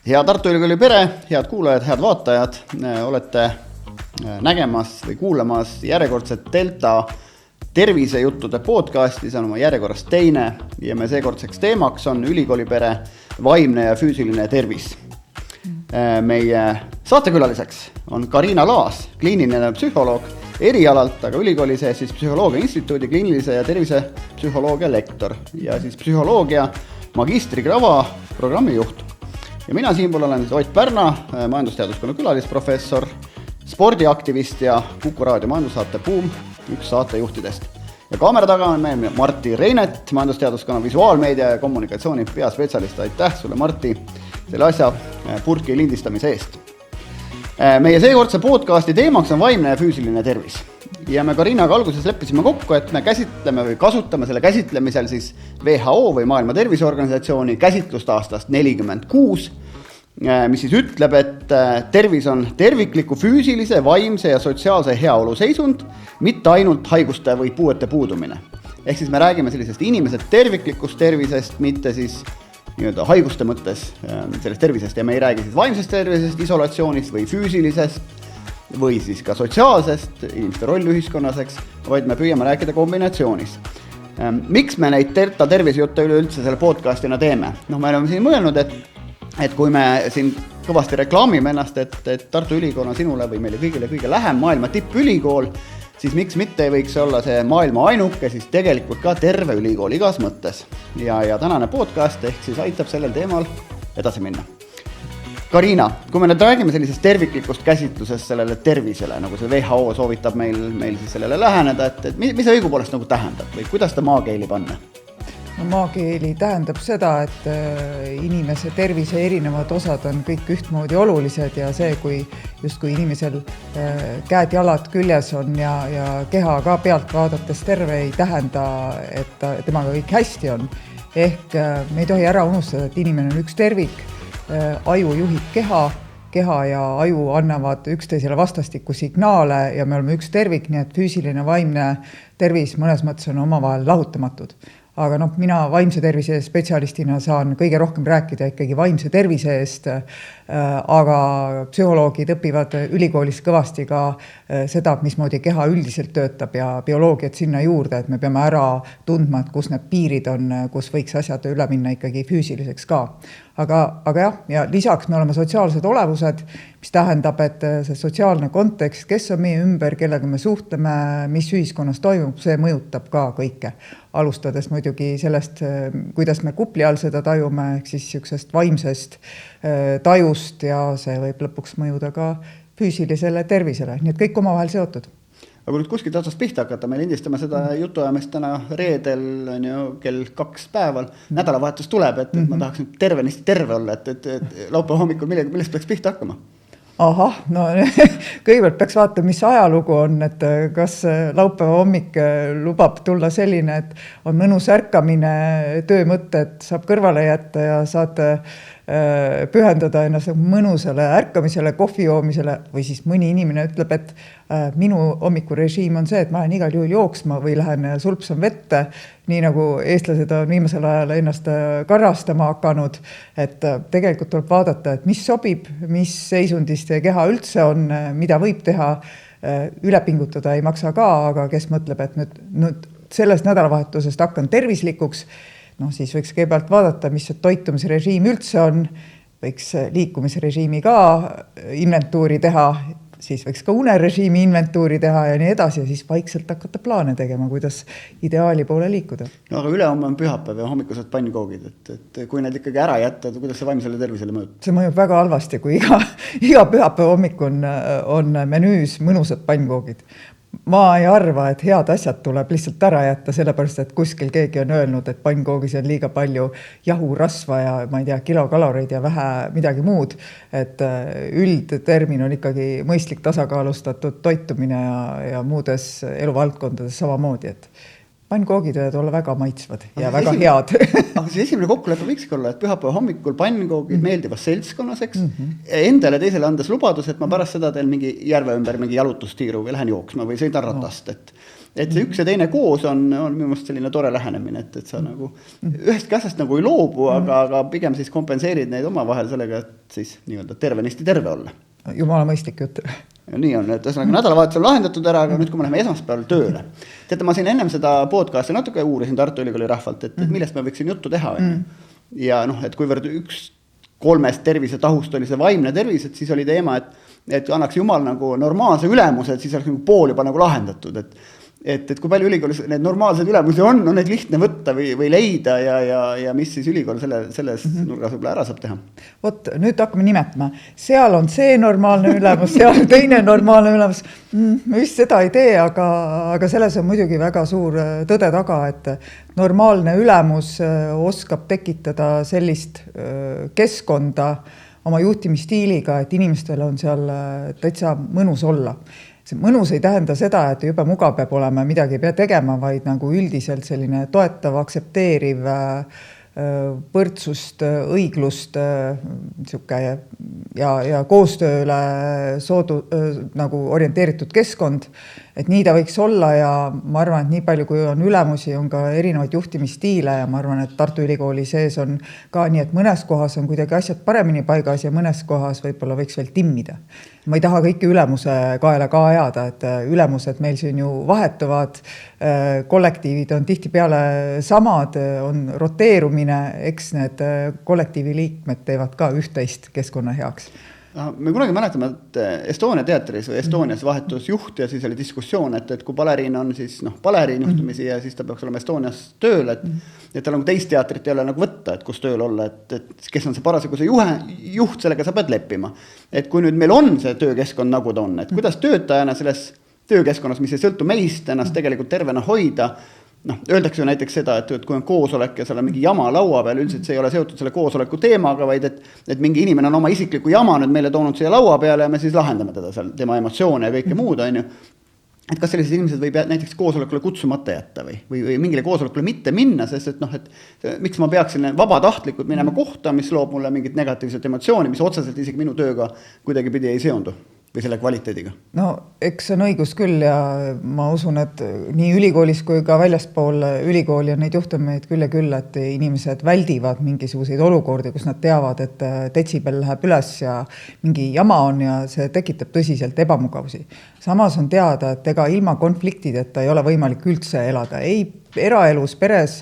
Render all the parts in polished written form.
Hea Tartu Ülikooli pere, head kuulajad, head vaatajad, olete nägemas või kuulamas järjekordset Delta tervisejuttude podcasti, see on oma järjekorras teine ja me seekordseks teemaks on ülikooli pere vaimne ja füüsiline tervis. Meie saatekülaliseks on Karina Laas, kliiniline psühholoog erialalt, aga ülikooli sees siis Psühholoogia Instituudi kliinilise ja tervisepsühholoogia lektor ja siis psühholoogia magistrikrava programmijuht. Ja mina siinpool olen siis Ott Pärna, majandusteaduskonna külalisprofessor, spordiaktivist ja Kuku raadio majandussaate Boom, üks saatejuhtidest. Ja kaamera taga on meil Martti Reinet, majandusteaduskonna visuaalmeedia ja kommunikatsiooni peaspetsialist. Aitäh sulle, Martti, selle asja purki lindistamise eest. Meie seekordse podcasti teemaks on vaimne ja füüsiline tervis. Ja me Karinaga alguses leppisime kokku, et me käsitleme või kasutame selle käsitlemisel siis WHO või Maailma Terviseorganisatsiooni käsitlust aastast 46, mis siis ütleb, et tervis on tervikliku füüsilise, vaimse ja sotsiaalse heaolu seisund, mitte ainult haiguste või puuete puudumine. Ehk siis me räägime sellisest inimese terviklikust tervisest, mitte siis haiguste mõttes sellest tervisest ja me ei räägi siis vaimsest tervisest, isolatsioonist või füüsilisest või siis ka sotsiaalsest, inimeste roll ühiskonnas, vaid me püüame rääkida kombinatsioonist. Miks me neid Delta tervisejutte üleüldse selle podcastina teeme? Me oleme siin mõelnud, et kui me siin kõvasti reklaamime ennast, et Tartu Ülikool on sinule või meile kõige lähem maailma tippülikool, siis miks mitte ei võiks olla see maailma ainuke, siis tegelikult ka terve ülikool igas mõttes. Ja tänane podcast ehk siis aitab sellel teemal edasi minna. Karina, kui me nüüd räägime sellisest terviklikust käsitlusest sellele tervisele, nagu see WHO soovitab meil siis sellele läheneda, et mis see õigupoolest nagu tähendab või kuidas ta maakeeli panna? No, maakeeli tähendab seda, et inimese tervise erinevad osad on kõik ühtmoodi olulised ja see, kui justkui inimesel käed, jalad küljes on ja keha ka pealt vaadates terve ei tähenda, et temaga kõik hästi on. Ehk me ei tohi ära unustada, et inimene on üks tervik, aju juhib keha ja aju annavad üksteisele vastastikku signaale ja me oleme üks tervik, nii et füüsiline vaimne tervis mõnes mõttes on omavahel lahutamatud. Aga mina vaimse tervise spetsialistina saan kõige rohkem rääkida ikkagi vaimse tervise eest, aga psühholoogid õpivad ülikoolis kõvasti ka seda, mismoodi keha üldiselt töötab ja bioloogiat sinna juurde, et me peame ära tundma, et kus need piirid on, kus võiks asjad üle minna ikkagi füüsiliseks ka. Aga jah, ja lisaks me oleme sotsiaalsed olevused, mis tähendab, et see sotsiaalne kontekst, kes on meie ümber, kellega me suhtleme, mis ühiskonnas toimub, see mõjutab ka kõike. Alustades muidugi sellest, kuidas me kupli all seda tajume, ehk siis niisugusest vaimsest tajust ja see võib lõpuks mõjuda ka füüsilisele tervisele. Nii et kõik omavahel seotud. Aga kui nüüd kuskilt otsast pihta hakata, me lindistame seda jutuajamist täna reedel kell 2 päeval. Nädalavahetus tuleb, et ma tahaks tervenisti terve olla, et laupäeva hommikul millest peaks pihta hakkama? Ahah, no kõigepealt peaks vaatama, mis ajalugu on, et kas laupäeva hommik lubab tulla selline, et on mõnus ärkamine, töömõtted saab kõrvale jätta ja saad pühendada ennast mõnusale ärkamisele, kohvi joomisele või siis mõni inimene ütleb, et minu hommikurežiim on see, et ma lähen igal juhul jooksma või lähen sulpsan vette, nii nagu eestlased on viimasel ajal ennast karrastama hakanud, et tegelikult tuleb vaadata, et mis sobib, mis seisundist keha üldse on, mida võib teha, üle pingutada ei maksa ka, aga kes mõtleb, et nüüd sellest nädalavahetusest hakkan tervislikuks, siis võiks kõigepealt vaadata, mis see toitumisrežiim üldse on, võiks liikumisrežiimi ka inventuuri teha, siis võiks ka unerežiimi inventuuri teha ja nii edasi ja siis vaikselt hakata plaane tegema, kuidas ideaali poole liikuda. No aga ülehomme on pühapäev ja hommikused pannkoogid, et kui need ikkagi ära jätta, kuidas see vaimsele tervisele mõjub? See mõjub väga halvasti, kui iga pühapäeva hommik on menüüs mõnusad pannkoogid. Ma ei arva, et head asjad tuleb lihtsalt ära jätta, sellepärast, et kuskil keegi on öelnud, et pannkoogis on liiga palju jahu, rasva ja ma ei tea, kilokaloreid ja vähe midagi muud. Et üldtermin on ikkagi mõistlik tasakaalustatud toitumine ja muudes eluvaldkondades samamoodi, et pannkoogid võivad olla väga maitsvad ja väga head. Aga see esimene kokkulepe võikski olla, et pühapäeva hommikul pannkoogid meeldivas seltskonnas, endale teisele andes lubadus, et ma pärast seda teen mingi järve ümber mingi jalutustiiru või lähen jooksma või sõidan ratast. et see üks ja teine koos on minu meelest selline tore lähenemine, et sa nagu ühestki asjast nagu ei loobu, aga pigem siis kompenseerid neid omavahel sellega, et siis nii-öelda tervenisti terve olla. Jumala mõistlik jutt. Ja nii on, et nädalavahetusel lahendatud ära, aga nüüd kui me läheme esmaspäeval tööle. Teate, ma siin ennem seda podcasti natuke uurisin Tartu Ülikooli rahvalt, et millest me võiksin juttu teha. Ja et kuivõrd üks 3 tervisetahust oli see vaimne tervis, et siis oli teema, et annaks Jumal nagu normaalse ülemuse, et siis oleks nagu pool juba nagu lahendatud, et kui palju ülikoolis need normaalsed ülemusi on neid lihtne võtta või leida ja mis siis ülikool selles nurgas võib-olla ära saab teha. Vot, nüüd hakkame nimetama. Seal on see normaalne ülemus, seal teine normaalne ülemus. Me vist seda ei tee, aga selles on muidugi väga suur tõde taga, et normaalne ülemus oskab tekitada sellist keskkonda oma juhtimisstiiliga, et inimestel on seal täitsa mõnus olla. See mõnus ei tähenda seda, et jube mugav peab olema, midagi ei pea tegema, vaid nagu üldiselt selline toetav, aksepteeriv, võrdsust, õiglust ja koostööle nagu orienteeritud keskkond. Et nii ta võiks olla ja ma arvan, et nii palju kui on ülemusi, on ka erinevaid juhtimisstiile ja ma arvan, et Tartu Ülikooli sees on ka nii, et mõnes kohas on kuidagi asjad paremini paigas ja mõnes kohas võib-olla võiks veel timmida. Ma ei taha kõiki ülemuse kaela ka ajada, et ülemused meil siin ju vahetuvad, kollektiivid on tihtipeale samad, on roteerumine, eks need kollektiivi liikmed teevad ka üht-teist keskkonna heaks. Me kunagi mäletame, et Estonia teatris või Estonias vahetus juht ja siis oli diskussioon, et kui baleriin on siis baleriin juhtumisi ja siis ta peaks olema Estonias tööl, et tal on teist teatrit ei ole nagu võtta, et kus tööl olla, et kes on see parasjagu see juht, sellega sa pead leppima. Et kui nüüd meil on see töökeskkond nagu ta on, et kuidas töötajana selles töökeskkonnas, mis ei sõltu meist ennast tegelikult tervena hoida, öeldakse ju näiteks seda, et kui on koosolek ja seal on mingi jama laua peal, üldiselt see ei ole seotud selle koosoleku teemaga, vaid et mingi inimene on oma isikliku jama nüüd meile toonud siia laua peale ja me siis lahendame teda seal, tema emotsioone ja kõike muud, on ju. Et kas sellised inimesed võib näiteks koosolekule kutsumata jätta või mingile koosolekule mitte minna, sest et miks ma peaksin vabatahtlikult minema kohta, mis loob mulle mingit negatiivset emotsiooni, mis otseselt isegi minu tööga kuidagi pidi ei seondu või selle kvaliteediga? No, eks on õigus küll ja ma usun, et nii ülikoolis kui ka väljaspool ülikooli on neid juhtumeid küll ja küll, et inimesed väldivad mingisuguseid olukordi, kus nad teavad, et detsibel läheb üles ja mingi jama on ja see tekitab tõsiselt ebamugavusi. Samas on teada, et ega ilma konfliktideta ei ole võimalik üldse elada. Ei eraelus, peres,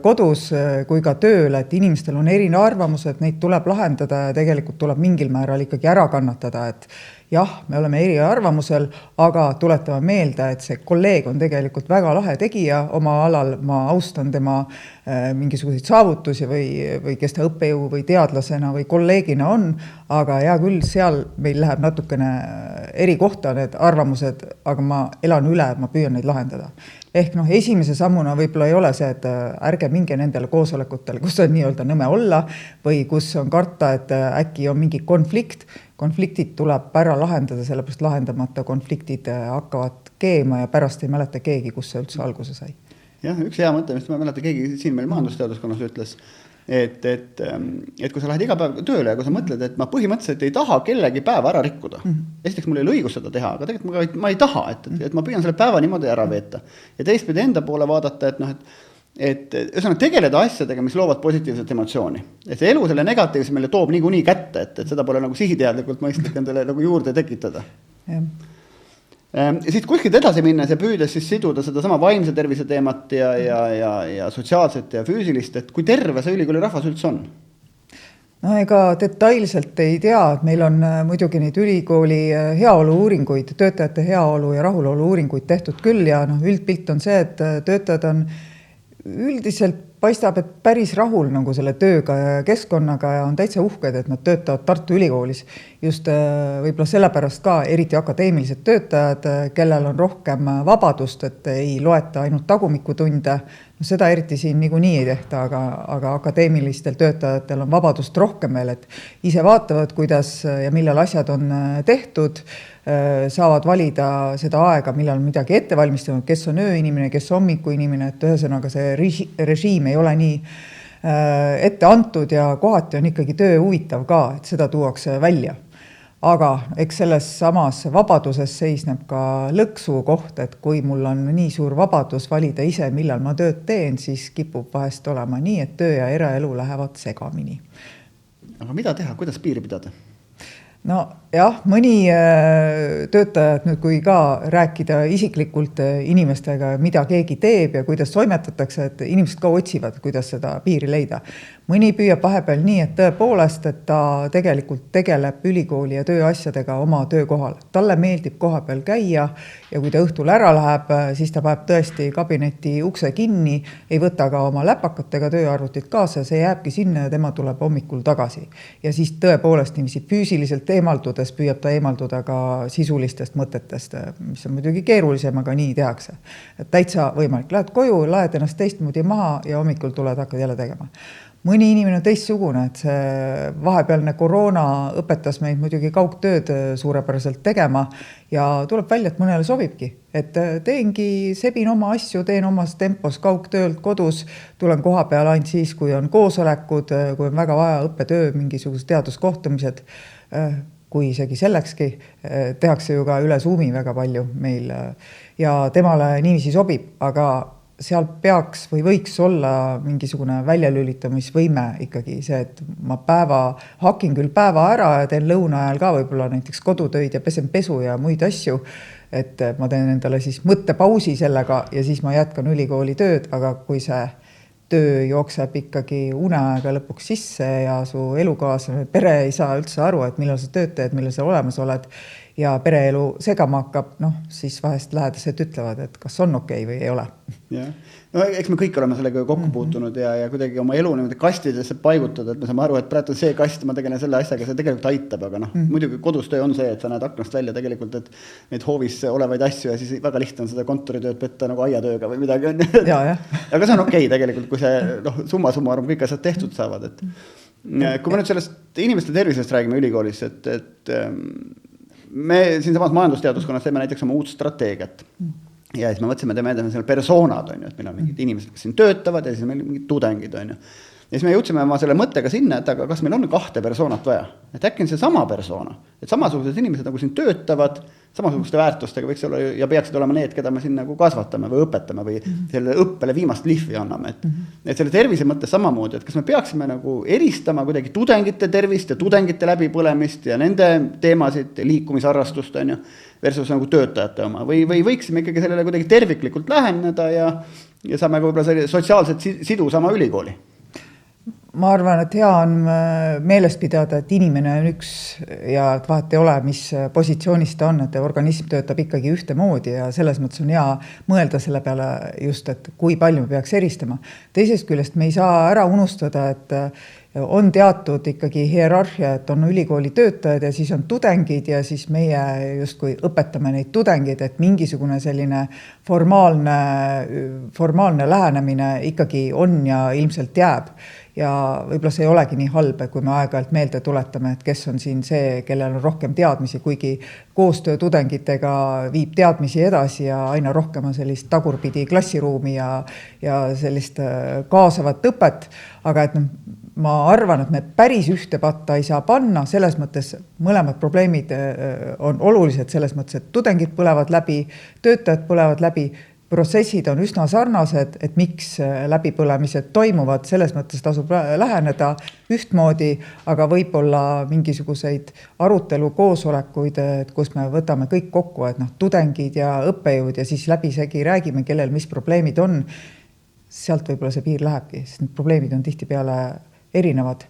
kodus kui ka tööl, et inimestel on erinevad arvamused, neid tuleb lahendada ja tegelikult tuleb mingil määral ikkagi ära kannatada, et jah, me oleme eri arvamusel, aga tuletame meelde, et see kolleeg on tegelikult väga lahe tegija oma alal, ma austan tema mingisuguseid saavutusi või kes ta õppejõu või teadlasena või kolleegina on, aga hea küll, seal meil läheb natukene eri kohta need arvamused, aga ma elan üle, ma püüan neid lahendada. Ehk esimese sammuna võib-olla ei ole see, et ärge minge nendele koosolekutel, kus on nii-öelda nõme olla või kus on karta, et äkki on mingi konflikt. Konfliktid tuleb ära lahendada, sellepärast lahendamata konfliktid hakkavad keema ja pärast ei mäleta keegi, kus see üldse alguse sai. Jah, üks hea mõte, mis ma mäleta keegi siin meil majandusteaduskonnas ütles, et kui sa lähed iga päev tööle ja kui sa mõtled, et ma põhimõtteliselt ei taha kellegi päeva ära rikkuda. Esiteks mul ei ole õigus seda teha, aga tegelikult ma ei taha, et ma püüan selle päeva niimoodi ära veeta. Ja teistpidi enda poole vaadata, et ühesõnaga tegeleda asjadega, mis loovad positiivset emotsiooni. Et see elu selle negatiivse meile toob niikuinii kätte, et seda pole nagu sihiteadlikult mõistlik endale nagu juurde tekitada. Siit kuskilt edasi minnes ja püüdes siis siduda seda sama vaimse tervise teemat ja sotsiaalset ja füüsilist, et kui terve see ülikooli rahvas üldse on? No ega detailselt ei tea, et meil on muidugi neid ülikooli heaolu uuringuid, töötajate heaolu ja rahulolu uuringuid tehtud küll ja üldpilt on see, et töötajad on üldiselt paistab, et päris rahul nagu selle tööga ja keskkonnaga ja on täitsa uhked, et nad töötavad Tartu Ülikoolis. Just võib-olla sellepärast ka eriti akadeemilised töötajad, kellel on rohkem vabadust, et ei loeta ainult tagumikutunde. No seda eriti siin niikuinii ei tehta, aga akadeemilistel töötajatel on vabadust rohkem veel, et ise vaatavad, kuidas ja millal asjad on tehtud, saavad valida seda aega, millal midagi ette valmistanud, kes on ööinimene, kes hommikuinimene, et ühesõnaga see režiim ei ole nii ette antud ja kohati on ikkagi töö huvitav ka, et seda tuuakse välja. aga eks selles samas vabaduses seisneb ka lõksu koht, et kui mul on nii suur vabadus valida ise, millal ma tööd teen, siis kipub vahest olema nii, et töö ja eraelu lähevad segamini. Aga mida teha, kuidas piiri pidada? No jah, mõni töötajad nüüd, kui ka rääkida isiklikult inimestega, mida keegi teeb ja kuidas toimetatakse, et inimesed ka otsivad, kuidas seda piiri leida. Mõni püüab vahepeal nii, et tõepoolest, et ta tegelikult tegeleb ülikooli ja tööasjadega oma töökohal. Talle meeldib koha peal käia ja kui ta õhtul ära läheb, siis ta paneb tõesti kabineti ukse kinni, ei võta ka oma läpakatega tööarvutit kaasa, see jääbki sinna ja tema tuleb hommikul tagasi. Ja siis tõepoolest niiviisi füüsiliselt eemaldudes püüab ta eemalduda ka sisulistest mõtetest, mis on muidugi keerulisem, aga nii tehakse. Et täitsa võimalik, lähed koju, laed ennast teistmoodi maha ja hommikul tuled hakkad jälle tegema. Mõni inimene on teistsugune, et see vahepealne koroona õpetas meid muidugi kaugtööd suurepäraselt tegema ja tuleb välja, et mõnele sobibki. Et teengi, sebin oma asju, teen omas tempos kaugtöölt kodus, tulen koha peal ainult siis, kui on koosolekud, kui on väga vaja õppetöö, mingisugused teaduskohtumised, kui isegi sellekski, tehakse ju ka üle Zoomi väga palju meil ja temale niiviisi sobib, aga seal peaks või võiks olla mingisugune väljalülitamisvõime ikkagi see, et ma hakin küll päeva ära ja teen lõuna ajal ka võib-olla näiteks kodutöid ja pesen pesu ja muid asju, et ma teen endale siis mõttepausi sellega ja siis ma jätkan ülikooli tööd, aga kui see töö jookseb ikkagi uneaega lõpuks sisse ja su elukaaslane pere ei saa üldse aru, et millal sa tööd teed, millal sa olemas oled ja pereelu segama hakkab, siis vahest lähedased ütlevad, et kas on okei või ei ole. Ja. No eks me kõik oleme sellega kokku puutunud ja kuidagi oma elu niimoodi kastidesse paigutada, et me saame aru, et praegu see kast, ma tegelen selle asjaga, see tegelikult aitab, aga muidugi kodustöö on see, et sa näed aknast välja tegelikult, et neid hoovis olevaid asju ja siis väga lihtne on seda kontoritööd petta nagu aiatööga või midagi on. Aga see on okei tegelikult, kui see summa arv kõik asjad tehtud saavad. Et kui me nüüd sellest inimeste tervisest räägime ülikoolis, et me siin samas majandusteaduskonnas teeme näiteks oma uut strateegiat. Ja siis me mõtlesime, teeme selle persoonad, on ju, et meil on mingid inimesed, kes siin töötavad ja siis meil mingid tudengid, on ju. Ja siis me jõudsime oma selle mõttega sinna, et aga kas meil on 2 persoonat vaja? Et äkki on see sama persona, et samasugused inimesed nagu siin töötavad, samasuguste väärtustega võiks olla ja peaksid olema need, keda me siin nagu kasvatame või õpetame või selle õppele viimast lihvi anname. Et selle tervise mõttes samamoodi, et kas me peaksime nagu eristama kuidagi tudengite tervist ja tudengite läbipõlemist ja nende teemasid, liikumisarrastust, on ju, versus nagu töötajate oma või võiksime ikkagi sellele kuidagi terviklikult läheneda ja saame ka võib-olla sotsiaalselt sidusama ülikooli. Ma arvan, et hea on meelest pidada, et inimene on üks ja vahet ei ole, mis positsioonist ta on, et organism töötab ikkagi ühtemoodi ja selles mõttes on hea mõelda selle peale just, et kui palju me peaks eristama. Teisest küljest me ei saa ära unustada, et on teatud ikkagi hierarhia, et on ülikooli töötajad ja siis on tudengid ja siis meie justkui õpetame neid tudengid, et mingisugune selline formaalne lähenemine ikkagi on ja ilmselt jääb. Ja võib-olla see ei olegi nii halb, kui me aeg-ajalt meelde tuletame, et kes on siin see, kellel on rohkem teadmisi, kuigi koostöö tudengitega viib teadmisi edasi ja aina rohkem on sellist tagurpidi klassiruumi ja sellist kaasavat õpet, aga et ma arvan, et me päris ühte patta ei saa panna, selles mõttes mõlemad probleemid on olulised, selles mõttes, et tudengid põlevad läbi, töötajad põlevad läbi, protsessid on üsna sarnased, et miks läbipõlemised toimuvad, selles mõttes tasub läheneda ühtmoodi, aga võib-olla mingisuguseid arutelu koosolekuid, kus me võtame kõik kokku, et tudengid ja õppejõud ja siis läbisegi räägime, kellel mis probleemid on. Sealt võib-olla see piir lähebki, sest need probleemid on tihtipeale erinevad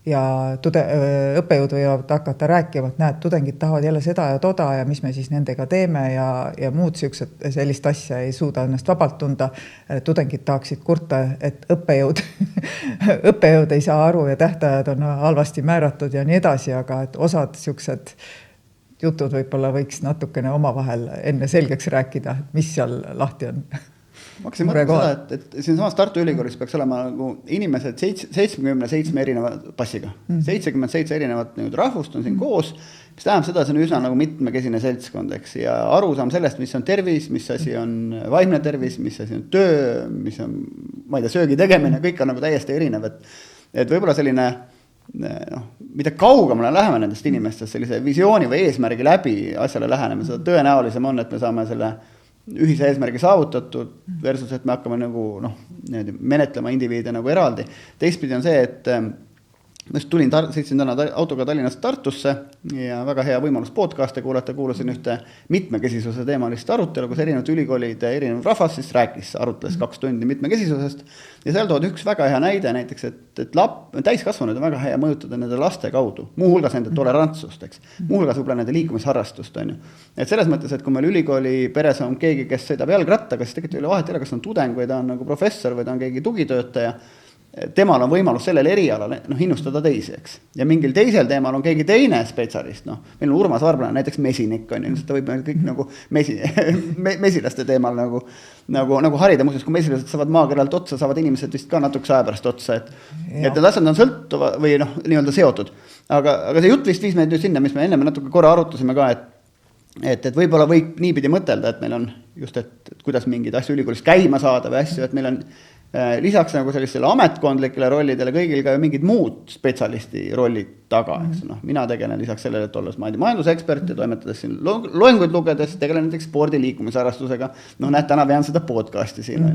ja õppejõud võivad hakata rääkima, et näed, tudengid tahavad jälle seda ja toda ja mis me siis nendega teeme ja muud sellist asja ei suuda ennast vabalt tunda. Tudengid tahaksid kurta, et õppejõud ei saa aru ja tähtajad on halvasti määratud ja nii edasi, aga et osad siuksed jutud võib-olla võiks natukene omavahel enne selgeks rääkida, mis seal lahti on. Ma hakkasin mõtlema seda, et siin samas Tartu Ülikoolis peaks olema nagu inimesed 77 erineva passiga. 77 erinevat rahvust on siin koos, mis tähendab seda, see on üsna nagu mitmekesine seltskond, eks, ja arusaam sellest, mis on tervis, mis asi on vaimne tervis, mis asi on töö, mis on, ma ei tea, söögi tegemine, kõik on nagu täiesti erinev, et võib-olla selline mida kaugemale läheme nendest inimestest sellise visiooni või eesmärgi läbi asjale läheneme, seda tõenäolisem on, et me saame selle ühise eesmärgi saavutatud versus, et me hakkame nagu menetlema indiviide nagu eraldi. Teistpidi on see, et ma just sõitsin täna autoga Tallinnast Tartusse ja väga hea võimalus podcast'e kuulata, kuulasin ühte mitmekesisuse teemalist arutelu, kus erinevad ülikoolid ja erinev rahvas siis arutles 2 tundi mitmekesisusest ja seal tood üks väga hea näide näiteks, et täiskasvanud on väga hea mõjutada nende laste kaudu, muuhulgas nende tolerantsust, eks, muuhulgas võib-olla nende liikumisharrastust, on ju. Et selles mõttes, et kui meil ülikooli peres on keegi, kes sõidab jalgrattaga, siis tegelikult ei ole vahet, kas on tudeng või ta on nagu professor või ta on keegi tugitöötaja, temal on võimalus sellele erialale innustada teisi, eks. Ja mingil teisel teemal on keegi teine spetsialist, meil on Urmas Varblane näiteks mesinik, on ju, ta võib meil kõik nagu mesilaste teemal nagu harida, muuseas, kui mesilased saavad maakeralt otsa, saavad inimesed vist ka natuke aja pärast otsa, et need asjad on sõltuva või nii-öelda seotud. Aga see jutt vist viis meid nüüd sinna, mis me enne natuke korra arutasime ka, et võib-olla võib niipidi mõtelda, et meil on just, et kuidas mingeid asju ülikoolis käima saada või asju, et meil on lisaks nagu sellistele ametkondlikele rollidele kõigil ka mingid muud spetsialisti rollid taga, eks. Mina tegelen lisaks sellele, et olles majandusekspert ja toimetades siin loenguid lugedes, tegelen näiteks spordi liikumisharrastusega. Näed, täna vean seda podcasti siin.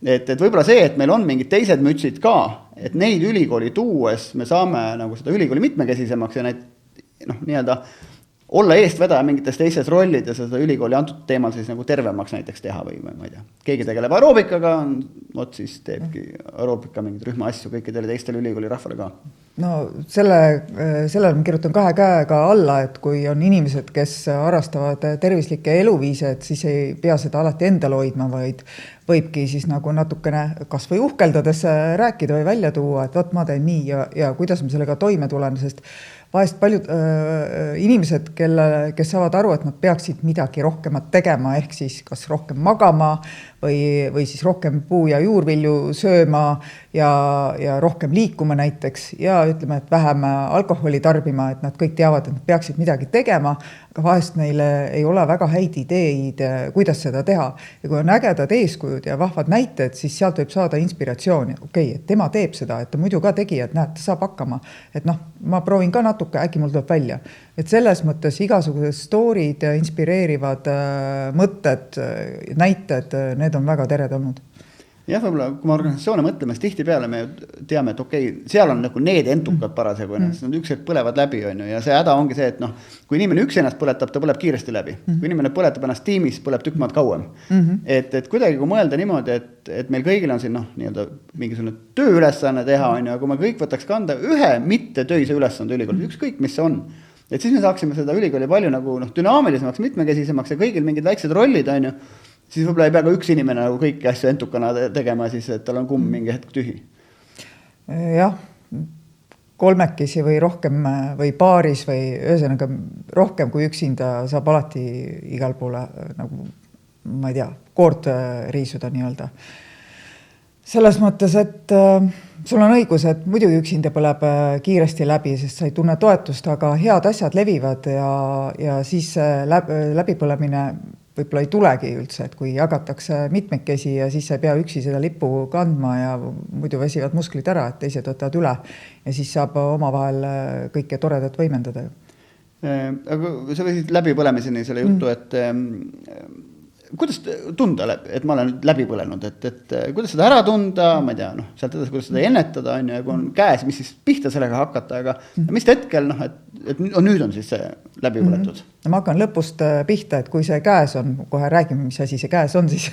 Et võib-olla see, et meil on mingid teised mütsid ka, et neid ülikooli tuues me saame nagu seda ülikooli mitmekesisemaks ja neid nii-öelda olla eestvedaja mingites teises rollides ja seda ülikooli antud teemal siis nagu tervemaks näiteks teha või ma ei tea. Keegi tegeleb aeroobikaga, siis teebki aeroobika mingid rühma asju kõikidele teistele ülikooli rahvale ka. No sellele ma kirjutan 2 käega alla, et kui on inimesed, kes harrastavad tervislikke eluviise, et siis ei pea seda alati endal hoidma, vaid võibki siis nagu natukene kas või uhkeldades rääkida või välja tuua, et vaat ma teen nii ja kuidas ma sellega toime tulen, sest vahest paljud inimesed, kes saavad aru, et nad peaksid midagi rohkemat tegema, ehk siis kas rohkem magama või siis rohkem puu- ja juurvilju sööma ja rohkem liikuma näiteks ja ütleme, et vähem alkoholi tarbima, et nad kõik teavad, et nad peaksid midagi tegema, aga vahest neile ei ole väga häid ideid, kuidas seda teha. Ja kui on ägedad eeskujud ja vahvad näited, siis sealt võib saada inspiratsiooni. Okei, et tema teeb seda, et ta muidu ka tegi, et näed, ta saab hakkama. Et ma proovin ka natuke, äkki mul tuleb välja. Et selles mõttes igasugused storid, inspireerivad mõtted, näited, need on väga teretulnud. Jah, võib-olla, kui me organisatsioone mõtleme, siis tihti peale me teame, et okei, seal on nagu need entukad parasjagu ennast, nad üks hetk põlevad läbi, on ju, ja see häda ongi see, et kui inimene üks ennast põletab, ta põleb kiiresti läbi. Kui inimene põletab ennast tiimis, põleb tükk maad kauem. Et kuidagi, kui mõelda niimoodi, et meil kõigil on siin nii-öelda mingisugune tööülesanne teha, on ju, kui me kõik võtaks kanda ühe mitte töise ülesande ülikooli, ükskõik mis see on, et siis me saaksime seda ülikooli palju nagu dünaamilisemaks, mitmekesisemaks ja kõigil mingid väiksed rollid, on ju, siis võib-olla ei pea ka üks inimene nagu kõiki asju entukana tegema, siis et tal on kumm mingi hetk tühi. Jah, kolmekesi või rohkem või paaris või ühesõnaga rohkem kui üksinda saab alati igal poole nagu, ma ei tea, koort riisuda nii-öelda. Selles mõttes, et sul on õigus, et muidugi üksinda põleb kiiresti läbi, sest sa ei tunne toetust, aga head asjad levivad ja siis läbipõlemine võib-olla ei tulegi üldse, et kui jagatakse mitmekesi ja siis sa ei pea üksi seda lippu kandma ja muidu vesivad musklid ära, et teised võtavad üle ja siis saab omavahel kõike toredat võimendada. Aga sa võisid läbipõlemiseni selle juttu, et kuidas tunda, et ma olen läbi põlenud, et kuidas seda ära tunda, ma ei tea, sealt edasi, kuidas seda ennetada, on, ja kui on käes, mis siis pihta sellega hakata, aga mis hetkel, et nüüd on siis see läbi põletud? Ma hakkan lõpust pihta, et kui see käes on, kohe räägime, mis asi see käes on siis,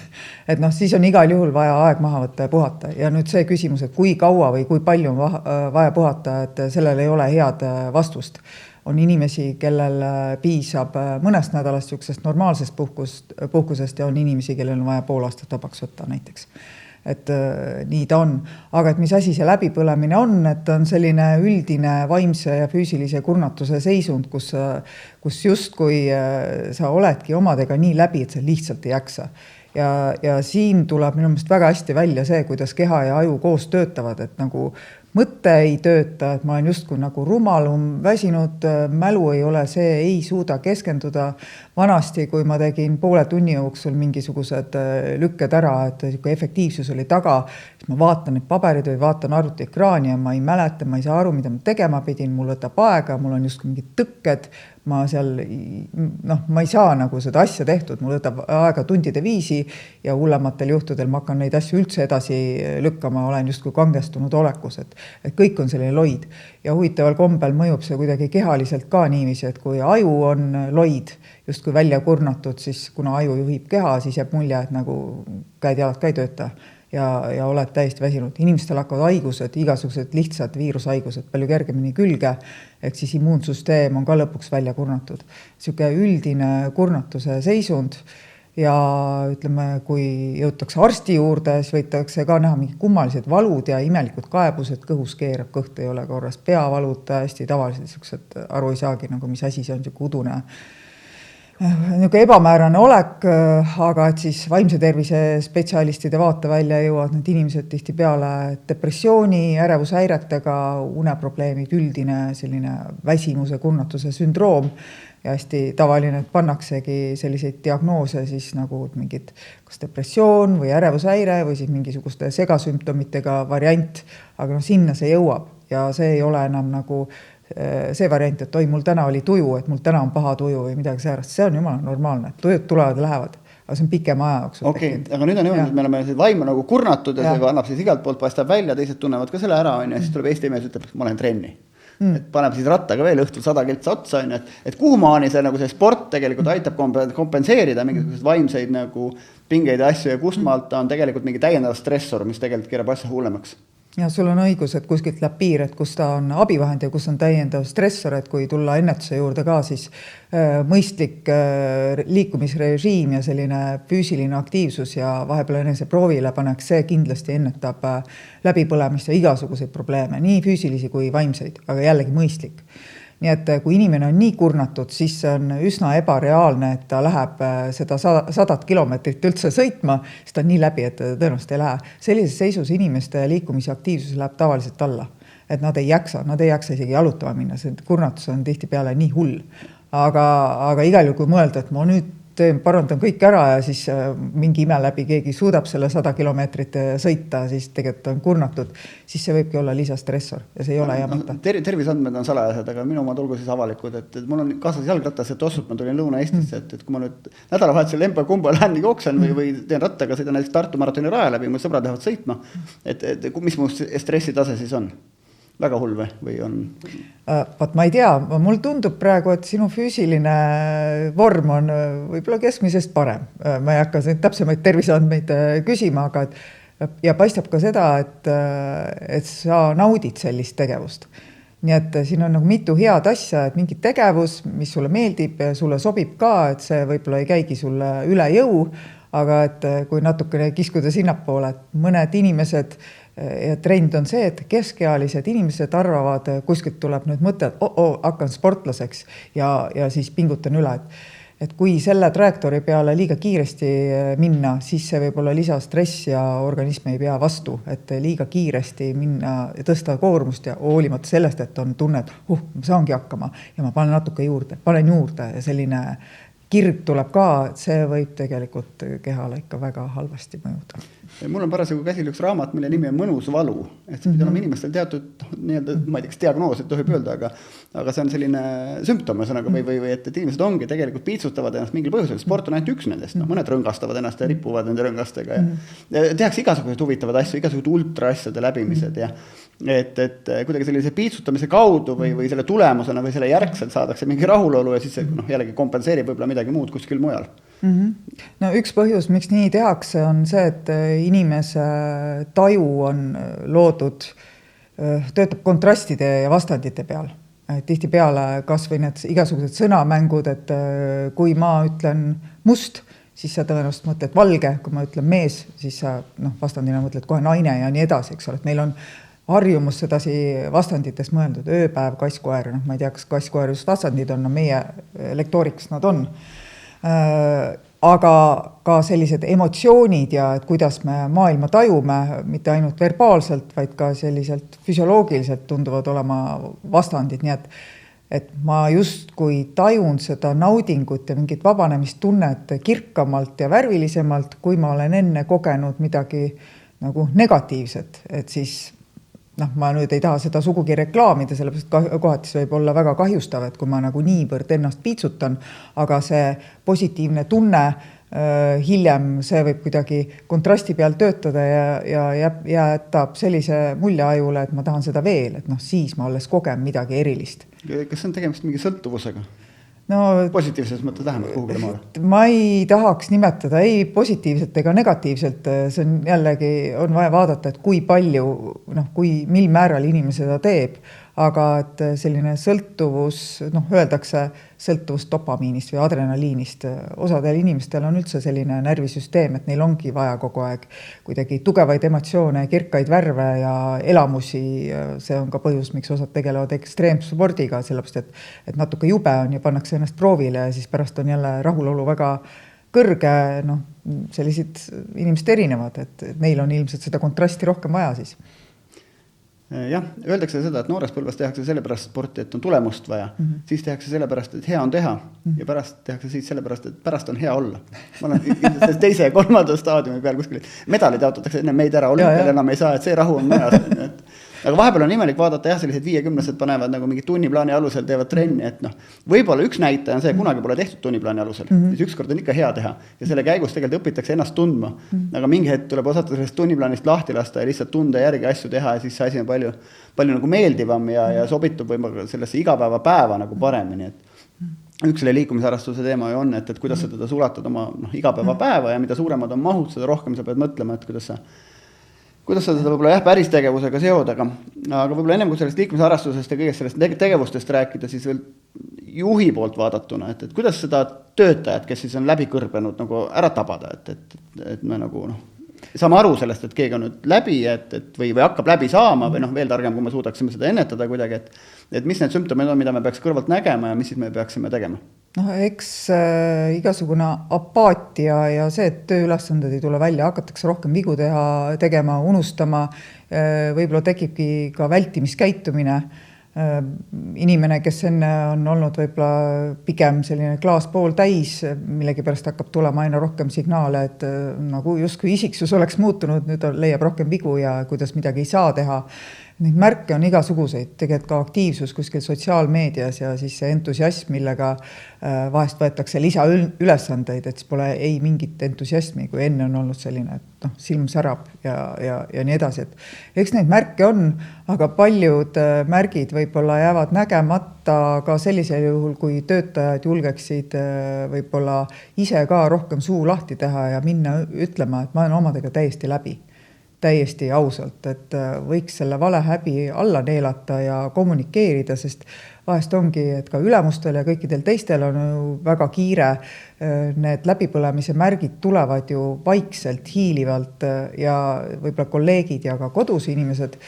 et siis on igal juhul vaja aeg maha võtta ja puhata. Ja nüüd see küsimus, et kui kaua või kui palju on vaja puhata, et sellel ei ole head vastust. On inimesi, kellel piisab mõnest nädalast juksest normaalsest puhkusest ja on inimesi, kellel on vaja pool aastat vabaks võtta näiteks. Et nii ta on. Aga et mis asi see läbipõlemine on, et on selline üldine vaimse ja füüsilise kurnatuse seisund, kus justkui sa oledki omadega nii läbi, et sa lihtsalt ei jaksa. Ja siin tuleb minu meelest väga hästi välja see, kuidas keha ja aju koos töötavad, et nagu mõte ei tööta, et ma olen justkui nagu rumalum, väsinud, mälu ei ole see, ei suuda keskenduda. Vanasti, kui ma tegin poole tunni jooksul mingisugused lükked ära, et kui efektiivsus oli taga, siis ma vaatan neid paberid või vaatan arvutiekraani ja ma ei mäleta, ma ei saa aru, mida ma tegema pidin, mul võtab aega, mul on justkui mingid tõkked, ma ei saa nagu seda asja tehtud, mul võtab aega tundide viisi ja hullematel juhtudel ma hakkan neid asju üldse edasi lükkama, olen justkui kangestunud olekus, et kõik on selline loid. Ja huvitaval kombel mõjub see kuidagi kehaliselt ka niiviisi, et kui aju on loid, justkui välja kurnatud, siis kuna aju juhib keha, siis jääb mulje, et nagu käed-jalad ka ei tööta. Ja oled täiesti väsinud. Inimestel hakkavad haigused, igasugused lihtsad viirushaigused palju kergemini külge, ehk siis immuunsüsteem on ka lõpuks välja kurnatud. Siuke üldine kurnatuse seisund ja ütleme, kui jõutakse arsti juurde, siis võitakse ka näha mingi kummalised valud ja imelikud kaebused, kõhus keerab, kõht ei ole korras, peavalud hästi tavalised, siuksed aru ei saagi, nagu mis asi see on, siuke udune niisugune ebamäärane olek, aga et siis vaimse tervise spetsialistide vaatevälja jõuavad need inimesed tihti peale depressiooni, ärevushäiretega, uneprobleemid, üldine selline väsimuse, kurnatuse sündroom ja hästi tavaline, et pannaksegi selliseid diagnoose siis nagu mingid kas depressioon või ärevushäire või siis mingisuguste segasümptomitega variant, aga sinna see jõuab ja see ei ole enam nagu see variant, et oi, mul täna oli tuju, et mul täna on paha tuju või midagi säärast. See on jumala normaalne. Tujud tulevad ja lähevad, aga see on pikema aja jooksul. Okei, aga nüüd on niimoodi, et me oleme vaim nagu kurnatud ja see annab siis igalt poolt paistab välja, teised tunnevad ka selle ära, ja siis tuleb Eesti mees ütleb, et ma olen trenni. Et paneb siis rattaga veel õhtul 100 kiltsa otsa, et kuhumaani see, nagu see sport tegelikult aitab kompenseerida mingisugused vaimseid nagu pingeid ja asju ja kustmaalt on tegelikult mingi täiendav stressor, mis tegelikult keerab asja hullemaks. Ja sul on õigus, et kuskilt läheb piir, et kus ta on abivahend ja kus on täiendav stressor, et kui tulla ennetuse juurde ka, siis mõistlik liikumisrežiim ja selline füüsiline aktiivsus ja vahepeal enese proovile paneks, see kindlasti ennetab läbipõlemist ja igasuguseid probleeme, nii füüsilisi kui vaimseid, aga jällegi mõistlik. Nii et kui inimene on nii kurnatud, siis on üsna ebareaalne, et ta läheb seda 100 kilomeetrit üldse sõitma, siis ta on nii läbi, et tõenäoliselt ei lähe. Sellises seisus inimeste liikumise aktiivsus läheb tavaliselt alla, et nad ei jaksa isegi jalutama minna, see kurnatus on tihti peale nii hull. Aga igal juhul kui mõelda, et ma nüüd parandan kõik ära ja siis mingi ime läbi keegi suudab selle 100 kilomeetrit sõita, siis tegelikult on kurnatud, siis see võibki olla lisastressor ja see ei ole jamata. Tervisandmed on salajased, aga minu omad olgu siis avalikud, et mul on kaasas jalgratas, et Ossut ma tulin Lõuna-Eestisse, et kui ma nüüd nädalavahetusel emba-kumba lähen jooksen või teen rattaga, sõidan näiteks Tartu maratoni raja läbi, mu sõbrad lähevad sõitma, et mis mu stressitase siis on? Väga hull või on? Vaat ma ei tea, mul tundub praegu, et sinu füüsiline vorm on võib-olla keskmisest parem. Ma ei hakka täpsemaid terviseandmeid küsima, aga ja paistab ka seda, et sa naudid sellist tegevust. Nii et siin on nagu mitu head asja, et mingi tegevus, mis sulle meeldib ja sulle sobib ka, et see võib-olla ei käigi sulle üle jõu, aga et kui natukene kiskuda sinnapoole, et mõned inimesed ja trend on see, et keskealised inimesed arvavad, kuskilt tuleb nüüd mõte, et hakkan sportlaseks ja siis pingutan üle. Et kui selle trajektoori peale liiga kiiresti minna, siis see võib olla lisastress ja organism ei pea vastu, et liiga kiiresti minna ja tõsta koormust ja hoolimata sellest, et on tunne, et ma saangi hakkama ja ma panen natuke juurde ja selline kirg tuleb ka, et see võib tegelikult kehale ikka väga halvasti mõjuda. Mul on parasjagu käsil üks raamat, mille nimi on Mõnus valu. Et see pidi olema inimestel teatud, ma ei tea, kas diagnoos, et tohib öelda, aga see on selline sümptom, või et inimesed ongi tegelikult piitsutavad ennast mingil põhjusel. Sport on ainult üks nendest, mõned rõngastavad ennast ja ripuvad nende rõngastega. Ja tehakse igasugused huvitavad asju, igasugused ultraasjade läbimised ja et kuidagi sellise piitsutamise kaudu või selle tulemusena või selle järgselt saadakse mingi rahulolu ja siis see jällegi kompenseerib võib-olla midagi muud kuskil mujal. No üks põhjus, miks nii tehakse, on see, et inimese taju on loodud, töötab kontrastide ja vastandite peal. Tihti peale kas või need igasugused sõnamängud, et kui ma ütlen must, siis sa tõenäoliselt mõtled valge, kui ma ütlen mees, siis sa vastandina mõtled kohe naine ja nii edasi, eks ole, et meil on harjumus sedasi vastandites mõeldud, ööpäev, kasskoer, ma ei tea, kas kasskoer just vastandid on, meie lektooriks nad on. aga ka sellised emotsioonid ja et kuidas me maailma tajume, mitte ainult verbaalselt, vaid ka selliselt füsioloogiliselt tunduvad olema vastandid, nii et ma justkui tajun seda naudingut ja mingit vabanemistunnet kirkamalt ja värvilisemalt, kui ma olen enne kogenud midagi nagu negatiivset, et siis ma nüüd ei taha seda sugugi reklaamida, sellepärast kohati see võib olla väga kahjustav, et kui ma nagu niivõrd ennast piitsutan, aga see positiivne tunne hiljem see võib kuidagi kontrasti peal töötada ja jätab sellise mulje ajule, et ma tahan seda veel, et siis ma alles kogen midagi erilist. Kas on tegemist mingi sõltuvusega? No, positiivses mõttes vähemalt kuhugile maale? Ma ei tahaks nimetada ei positiivselt ega negatiivselt, see on jällegi, on vaja vaadata, et kui palju, mil määral inimene seda teeb, aga et selline sõltuvus, öeldakse sõltuvus dopamiinist või adrenaliinist. Osadel inimestel on üldse selline närvisüsteem, et neil ongi vaja kogu aeg kuidagi tugevaid emotsioone, kirkaid värve ja elamusi. See on ka põhjus, miks osad tegelevad ekstreemspordiga, sellepärast, et natuke jube on ja pannakse ennast proovile ja siis pärast on jälle rahulolu väga kõrge. Sellised inimesed erinevad, et neil on ilmselt seda kontrasti rohkem vaja siis. Jah, öeldakse seda, et noores põlves tehakse sellepärast sporti, et on tulemust vaja. Siis tehakse sellepärast, et hea on teha ja pärast tehakse siis sellepärast, et pärast on hea olla. Ma olen teise ja kolmanda staadiumi peal kuskil. Medalid jaotatakse enne meid ära, olümpial enam ei saa, et see rahu on majas. Aga vahepeal on imelik vaadata, sellised 50-sed panevad nagu mingi tunniplaani alusel teevad trenni, et võib-olla üks näitaja on see, kunagi pole tehtud tunniplaani alusel, siis ükskord on ikka hea teha ja selle käigus tegelikult õpitakse ennast tundma, aga mingi hetk tuleb osata sellest tunniplaanist lahti lasta ja lihtsalt tunde järgi asju teha ja siis see asi on palju nagu meeldivam ja sobitub võib-olla sellesse igapäevapäeva nagu paremini, et üks selle liikumisharrastuse teema ju on, et kuidas sa teda sulatad oma igapäevapäeva ja mida suuremad on mahud, seda rohkem sa pead mõtlema, et kuidas sa seda võib-olla päris tegevusega seod, aga võib-olla ennem kui sellest liikumisharrastusest ja kõigest sellest tegevustest rääkida, siis veel juhi poolt vaadatuna, et kuidas seda töötajat, kes siis on läbi kõrbenud nagu ära tabada, et me nagu saame aru sellest, et keegi on nüüd läbi või hakkab läbi saama või veel targem, kui me suudaksime seda ennetada kuidagi, et mis need sümptomid on, mida me peaks kõrvalt nägema ja mis siis me peaksime tegema? Eks igasugune apaatia ja see, et tööülesanded ei tule välja, hakatakse rohkem vigu tegema, unustama, võib-olla tekibki ka vältimiskäitumine. Inimene, kes enne on olnud võib-olla pigem selline klaas pool täis, millegi pärast hakkab tulema aina rohkem signaale, et nagu justkui isiksus oleks muutunud, nüüd leiab rohkem vigu ja kuidas midagi ei saa teha. Neid märke on igasuguseid, tegelikult ka aktiivsus kuskil sotsiaalmeedias ja siis see entusiasm, millega vahest võetakse lisaülesandeid, et siis pole ei mingit entusiasmi, kui enne on olnud selline, et silm särab ja nii edasi. Eks neid märke on, aga paljud märgid võib-olla jäävad nägemata ka sellisel juhul, kui töötajad julgeksid võib-olla ise ka rohkem suu lahti teha ja minna ütlema, et ma olen omadega täiesti ausalt, et võiks selle vale häbi alla neelata ja kommunikeerida, sest vahest ongi, et ka ülemustel ja kõikidel teistel on väga kiire. Need läbipõlemise märgid tulevad ju vaikselt, hiilivalt ja võib-olla kolleegid ja ka kodus inimesed,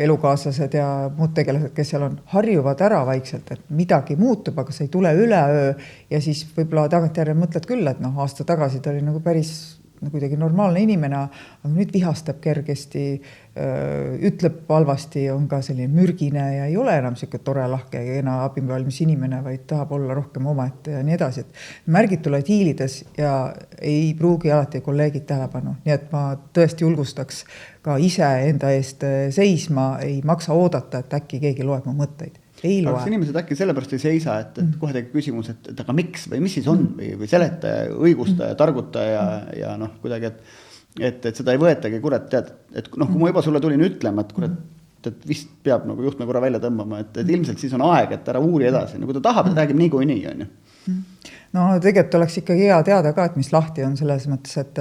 elukaaslased ja muud tegelased, kes seal on, harjuvad ära vaikselt, et midagi muutub, aga see ei tule üleöö ja siis võib-olla tagantjärele mõtled küll, et aasta tagasi ta oli nagu päris kuidagi normaalne inimene, aga nüüd vihastab kergesti, ütleb halvasti, on ka selline mürgine ja ei ole enam selline tore lahke ja kena abivalmis inimene, vaid tahab olla rohkem omaette ja nii edasi. Märgid tulevad hiilides ja ei pruugi alati kolleegid tähelepanu. Nii et ma tõesti julgustaks ka ise enda eest seisma, ei maksa oodata, et äkki keegi loeb mu mõtteid. Aga kas inimesed äkki sellepärast ei seisa, et kohe tegi küsimus, et aga miks või mis siis on või seleta ja õigusta ja targuta ja kuidagi, et seda ei võetagi, kurat, tead, et kui ma juba sulle tulin ütlema, et kurat, et vist peab nagu juhtme korra välja tõmbama, et ilmselt siis on aeg, et ära uuri edasi, kui ta tahab, et räägib niikuinii, on ju. No tegelikult oleks ikkagi hea teada ka, et mis lahti on selles mõttes, et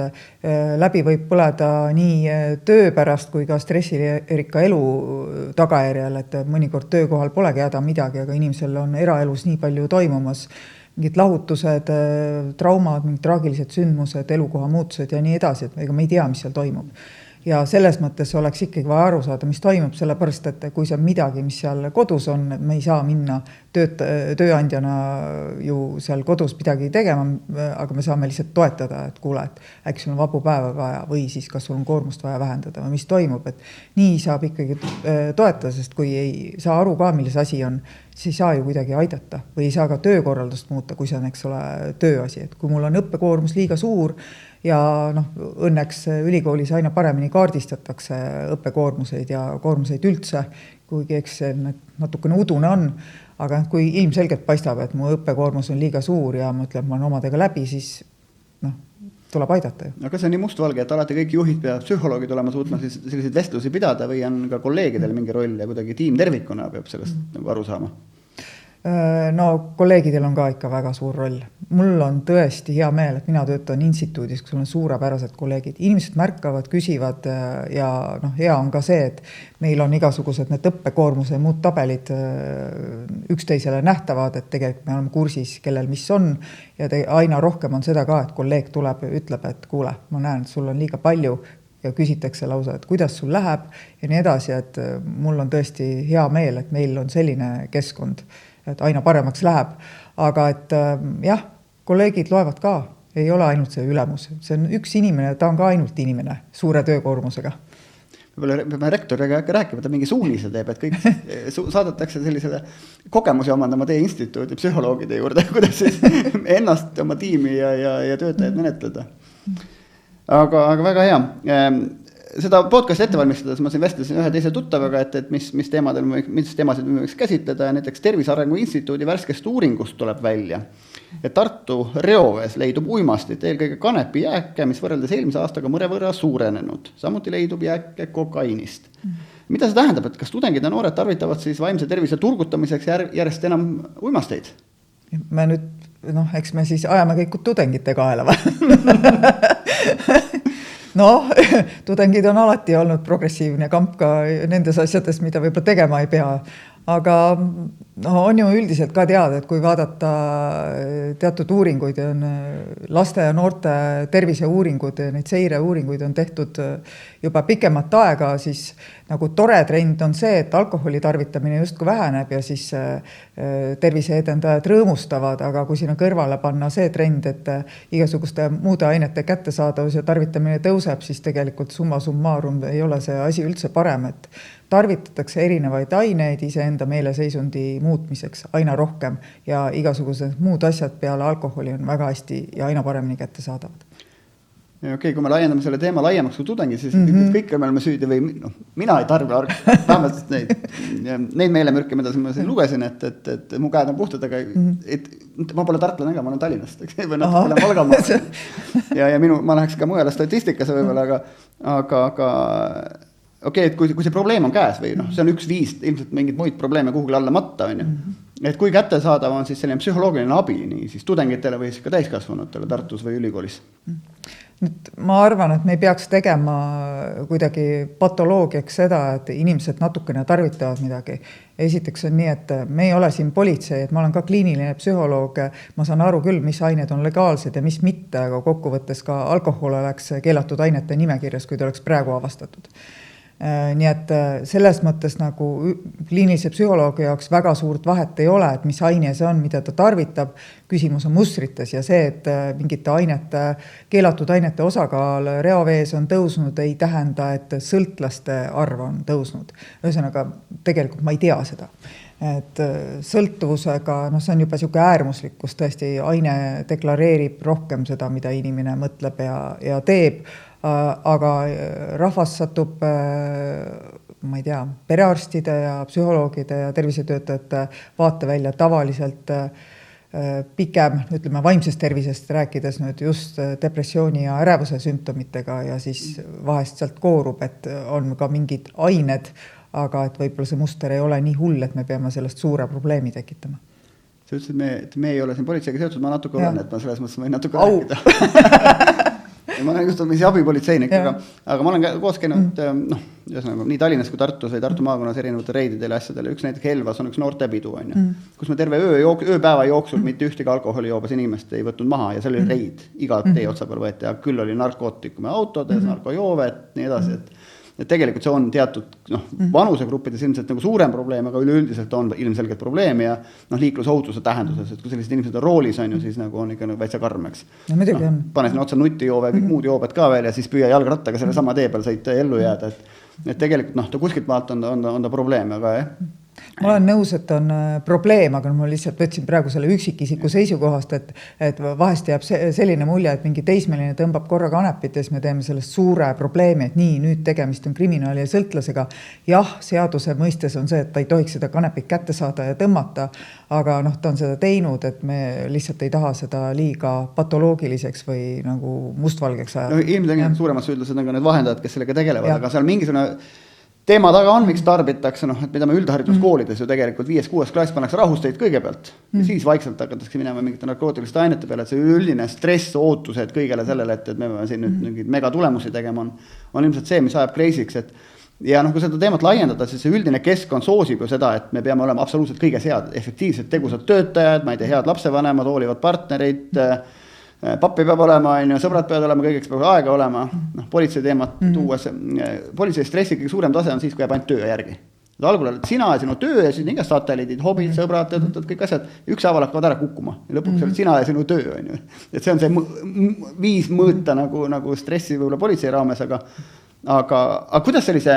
läbi võib põleda nii töö pärast kui ka stressirikka elu tagajärjel, et mõnikord töökohal polegi häda midagi, aga inimesel on eraelus nii palju toimumas, mingid lahutused, traumad, mingid traagilised sündmused, elukoha muutused ja nii edasi, et ega me ei tea, mis seal toimub. ja selles mõttes oleks ikkagi vaja aru saada, mis toimub, sellepärast, et kui see on midagi, mis seal kodus on, me ei saa minna tööandjana ju seal kodus midagi tegema, aga me saame lihtsalt toetada, et kuule, et äkki sul on vabu päeva vaja või siis kas sul on koormust vaja vähendada või mis toimub, et nii saab ikkagi toetada, sest kui ei saa aru ka, milles asi on, siis ei saa ju kuidagi aidata või ei saa ka töökorraldust muuta, kui see on, eks ole, tööasi, et kui mul on õppekoormus liiga suur ja õnneks ülikoolis aina paremini kaardistatakse õppekoormuseid ja koormuseid üldse, kuigi eks see natukene udune on, aga kui ilmselgelt paistab, et mu õppekoormus on liiga suur ja ma ütlen, ma olen omadega läbi, siis tuleb aidata ju. Aga see on nii mustvalge, et alati kõik juhid peavad psühholoogid olema suutma selliseid vestlusi pidada või on ka kolleegidel mingi roll ja kuidagi tiim tervikuna peab sellest aru saama? No kolleegidel on ka ikka väga suur roll. Mul on tõesti hea meel, et mina töötan instituudis, kus on suurepärased kolleegid. Inimesed märkavad, küsivad ja hea on ka see, et meil on igasugused need õppekoormuse ja muud tabelid üksteisele nähtavad, et tegelikult me oleme kursis, kellel mis on ja aina rohkem on seda ka, et kolleeg tuleb ja ütleb, et kuule, ma näen, et sul on liiga palju ja küsitakse lausa, et kuidas sul läheb ja nii edasi, et mul on tõesti hea meel, et meil on selline keskkond, et aina paremaks läheb, aga et jah, kolleegid loevad ka, ei ole ainult see ülemus, see on üks inimene, ta on ka ainult inimene suure töökoormusega. Võib-olla peame rektoriga rääkima, ta mingi suunise teeb, et kõik saadetakse sellisele kogemusi omandama teie instituudi psühholoogide juurde, kuidas siis ennast, oma tiimi ja töötajad menetleda. Aga väga hea. Seda podcasti ette valmistades ma siin vestlesin ühe teise tuttavaga, et mis teemasid me võiks käsitleda ja näiteks Tervise Arengu Instituudi värskest uuringust tuleb välja. Et Tartu reovees leidub uimastit, eelkõige kanepi jääke, mis võrreldes eelmise aastaga mõnevõrra suurenenud. Samuti leidub jääke kokainist. Mida see tähendab, et kas tudengid ja noored tarvitavad siis vaimse tervise turgutamiseks järjest enam uimasteid? Me nüüd, eks me siis ajame kõik tudengite kaela või? Tudengid on alati olnud progressiivne kamp ka nendes asjades, mida võib-olla tegema ei pea. Aga on ju üldiselt ka teada, et kui vaadata teatud uuringuid, on laste ja noorte terviseuuringud, neid seireuuringuid on tehtud juba pikemat aega, siis nagu tore trend on see, et alkoholi tarvitamine justkui väheneb ja siis terviseedendajad rõõmustavad, aga kui sinna kõrvale panna see trend, et igasuguste muude ainete kättesaadavus ja tarvitamine tõuseb, siis tegelikult summa summarum ei ole see asi üldse parem, et tarvitatakse erinevaid aineid iseenda meeleseisundi muutmiseks aina rohkem ja igasugused muud asjad peale alkoholi on väga hästi ja aina paremini kättesaadavad. Okei, kui me laiendame selle teema laiemaks kui tudengid, siis kõik me oleme süüdi või mina ei tarbi vähemalt neid meelemürke, mida ma siin lugesin, et mu käed on puhtad, aga ma pole tartlane ega, ma olen Tallinnast, või natuke Valgamaal. Ja ma läheks ka mujale statistikasse võib-olla, aga okei, et kui see probleem on käes või see on üks viis, ilmselt mingid muid probleeme kuhugile alla matta, on ju. Et kui kättesaadav on siis selline psühholoogiline abi nii siis tudengitele või siis ka täiskasvanutele Tartus või ülikoolis? Nüüd, ma arvan, et me ei peaks tegema kuidagi patoloogiaks seda, et inimesed natukene tarvitavad midagi. Esiteks on nii, et me ei ole siin politsei, et ma olen ka kliiniline psühholoog, ma saan aru küll, mis ained on legaalsed ja mis mitte, aga kokkuvõttes ka alkohol oleks keelatud ainete nimekirjas, kui ta oleks praegu avastatud. Nii et selles mõttes nagu kliinilise psühholoogi jaoks väga suurt vahet ei ole, et mis aine see on, mida ta tarvitab. Küsimus on mustrites ja see, et mingite keelatud ainete osakaal reovees on tõusnud, ei tähenda, et sõltlaste arv on tõusnud. Ühesõnaga, tegelikult ma ei tea seda. Et sõltuvusega, see on juba siuke äärmuslik, kus tõesti aine deklareerib rohkem seda, mida inimene mõtleb ja teeb, aga rahvas satub, ma ei tea, perearstide ja psühholoogide ja tervisetöötajate vaatevälja tavaliselt pikem, ütleme vaimsest tervisest rääkides nüüd just depressiooni ja ärevuse sümptomitega ja siis vahest sealt koorub, et on ka mingid ained, aga et võib-olla see muster ei ole nii hull, et me peame sellest suure probleemi tekitama. Sa ütlesid, et me ei ole siin politseiga seotud, ma natuke olen, et ma selles mõttes võin natuke rääkida. ma olen just abipolitseinik, aga ma olen koos käinud nii Tallinnas kui Tartus või Tartu maakonnas erinevate reididele asjadele. Üks näiteks Helvas on üks noortepidu, kus me terve ööpäeva jooksul mitte ühtegi alkoholijoobas inimest ei võtnud maha ja see oli reid. Iga tee otsa peal võeti, aga küll oli narkootikume autodes, narkojoovet, nii edasi, et tegelikult see on teatud vanusegruppides ilmselt nagu suurem probleem, aga üleüldiselt on ilmselgelt probleem ja liiklusohutuse tähenduses, et kui sellised inimesed on roolis on ju, siis nagu on ikka nagu väitsa karmeks. No, pane sinna otsa nutijoove, kõik muud joobed ka veel ja siis püüa jalgrattaga selle sama tee peal sõita ja ellu jääda, et tegelikult ta kuskilt maalt on ta probleem, aga jah. Ma olen nõus, et on probleem, aga ma lihtsalt võtsin praegu selle üksikisiku seisukohast, et vahest jääb selline mulje, et mingi teismeline tõmbab korra kanepit ja siis me teeme sellest suure probleemi, et nii, nüüd tegemist on kriminaali ja sõltlasega. Jah, seaduse mõistes on see, et ta ei tohiks seda kanepit kätte saada ja tõmmata, aga ta on seda teinud, et me lihtsalt ei taha seda liiga patoloogiliseks või nagu mustvalgeks ajada. No, ilmselt suuremad süüdlased on ka need vahendajad, kes sellega tegelevad, aga seal mingisugune teema taga on, miks tarbitakse, et mida me üldhariduskoolides ju tegelikult 5-6 klass pannakse rahusteid kõigepealt ja siis vaikselt hakatakse minema mingite narkootiliste ainete peale, et see üldine stress, ootused kõigele sellele, et me peame siin nüüd mega tulemusi tegema on ilmselt see, mis ajab kreisiks, et ja kui seda teemat laiendada, siis see üldine keskkond soosib ju seda, et me peame olema absoluutselt kõiges head, efektiivsed, tegusad töötajad, ma ei tea, head lapsevanemad, hoolivad partnerid, pappi peab olema, sõbrad peavad olema, kõigeks peab aega olema, politsei teemat tuues. Politsei stressi kõige suurem tase on siis, kui jääb ainult töö järgi. Algul oled sina ja sinu töö ja siis igast satelliidid, hobid, sõbrad, kõik asjad, ükshaaval hakkavad ära kukkuma. Ja lõpuks oled sina ja sinu töö. Et see on see viis mõõta nagu stressi võib-olla politsei raames, aga kuidas sellise,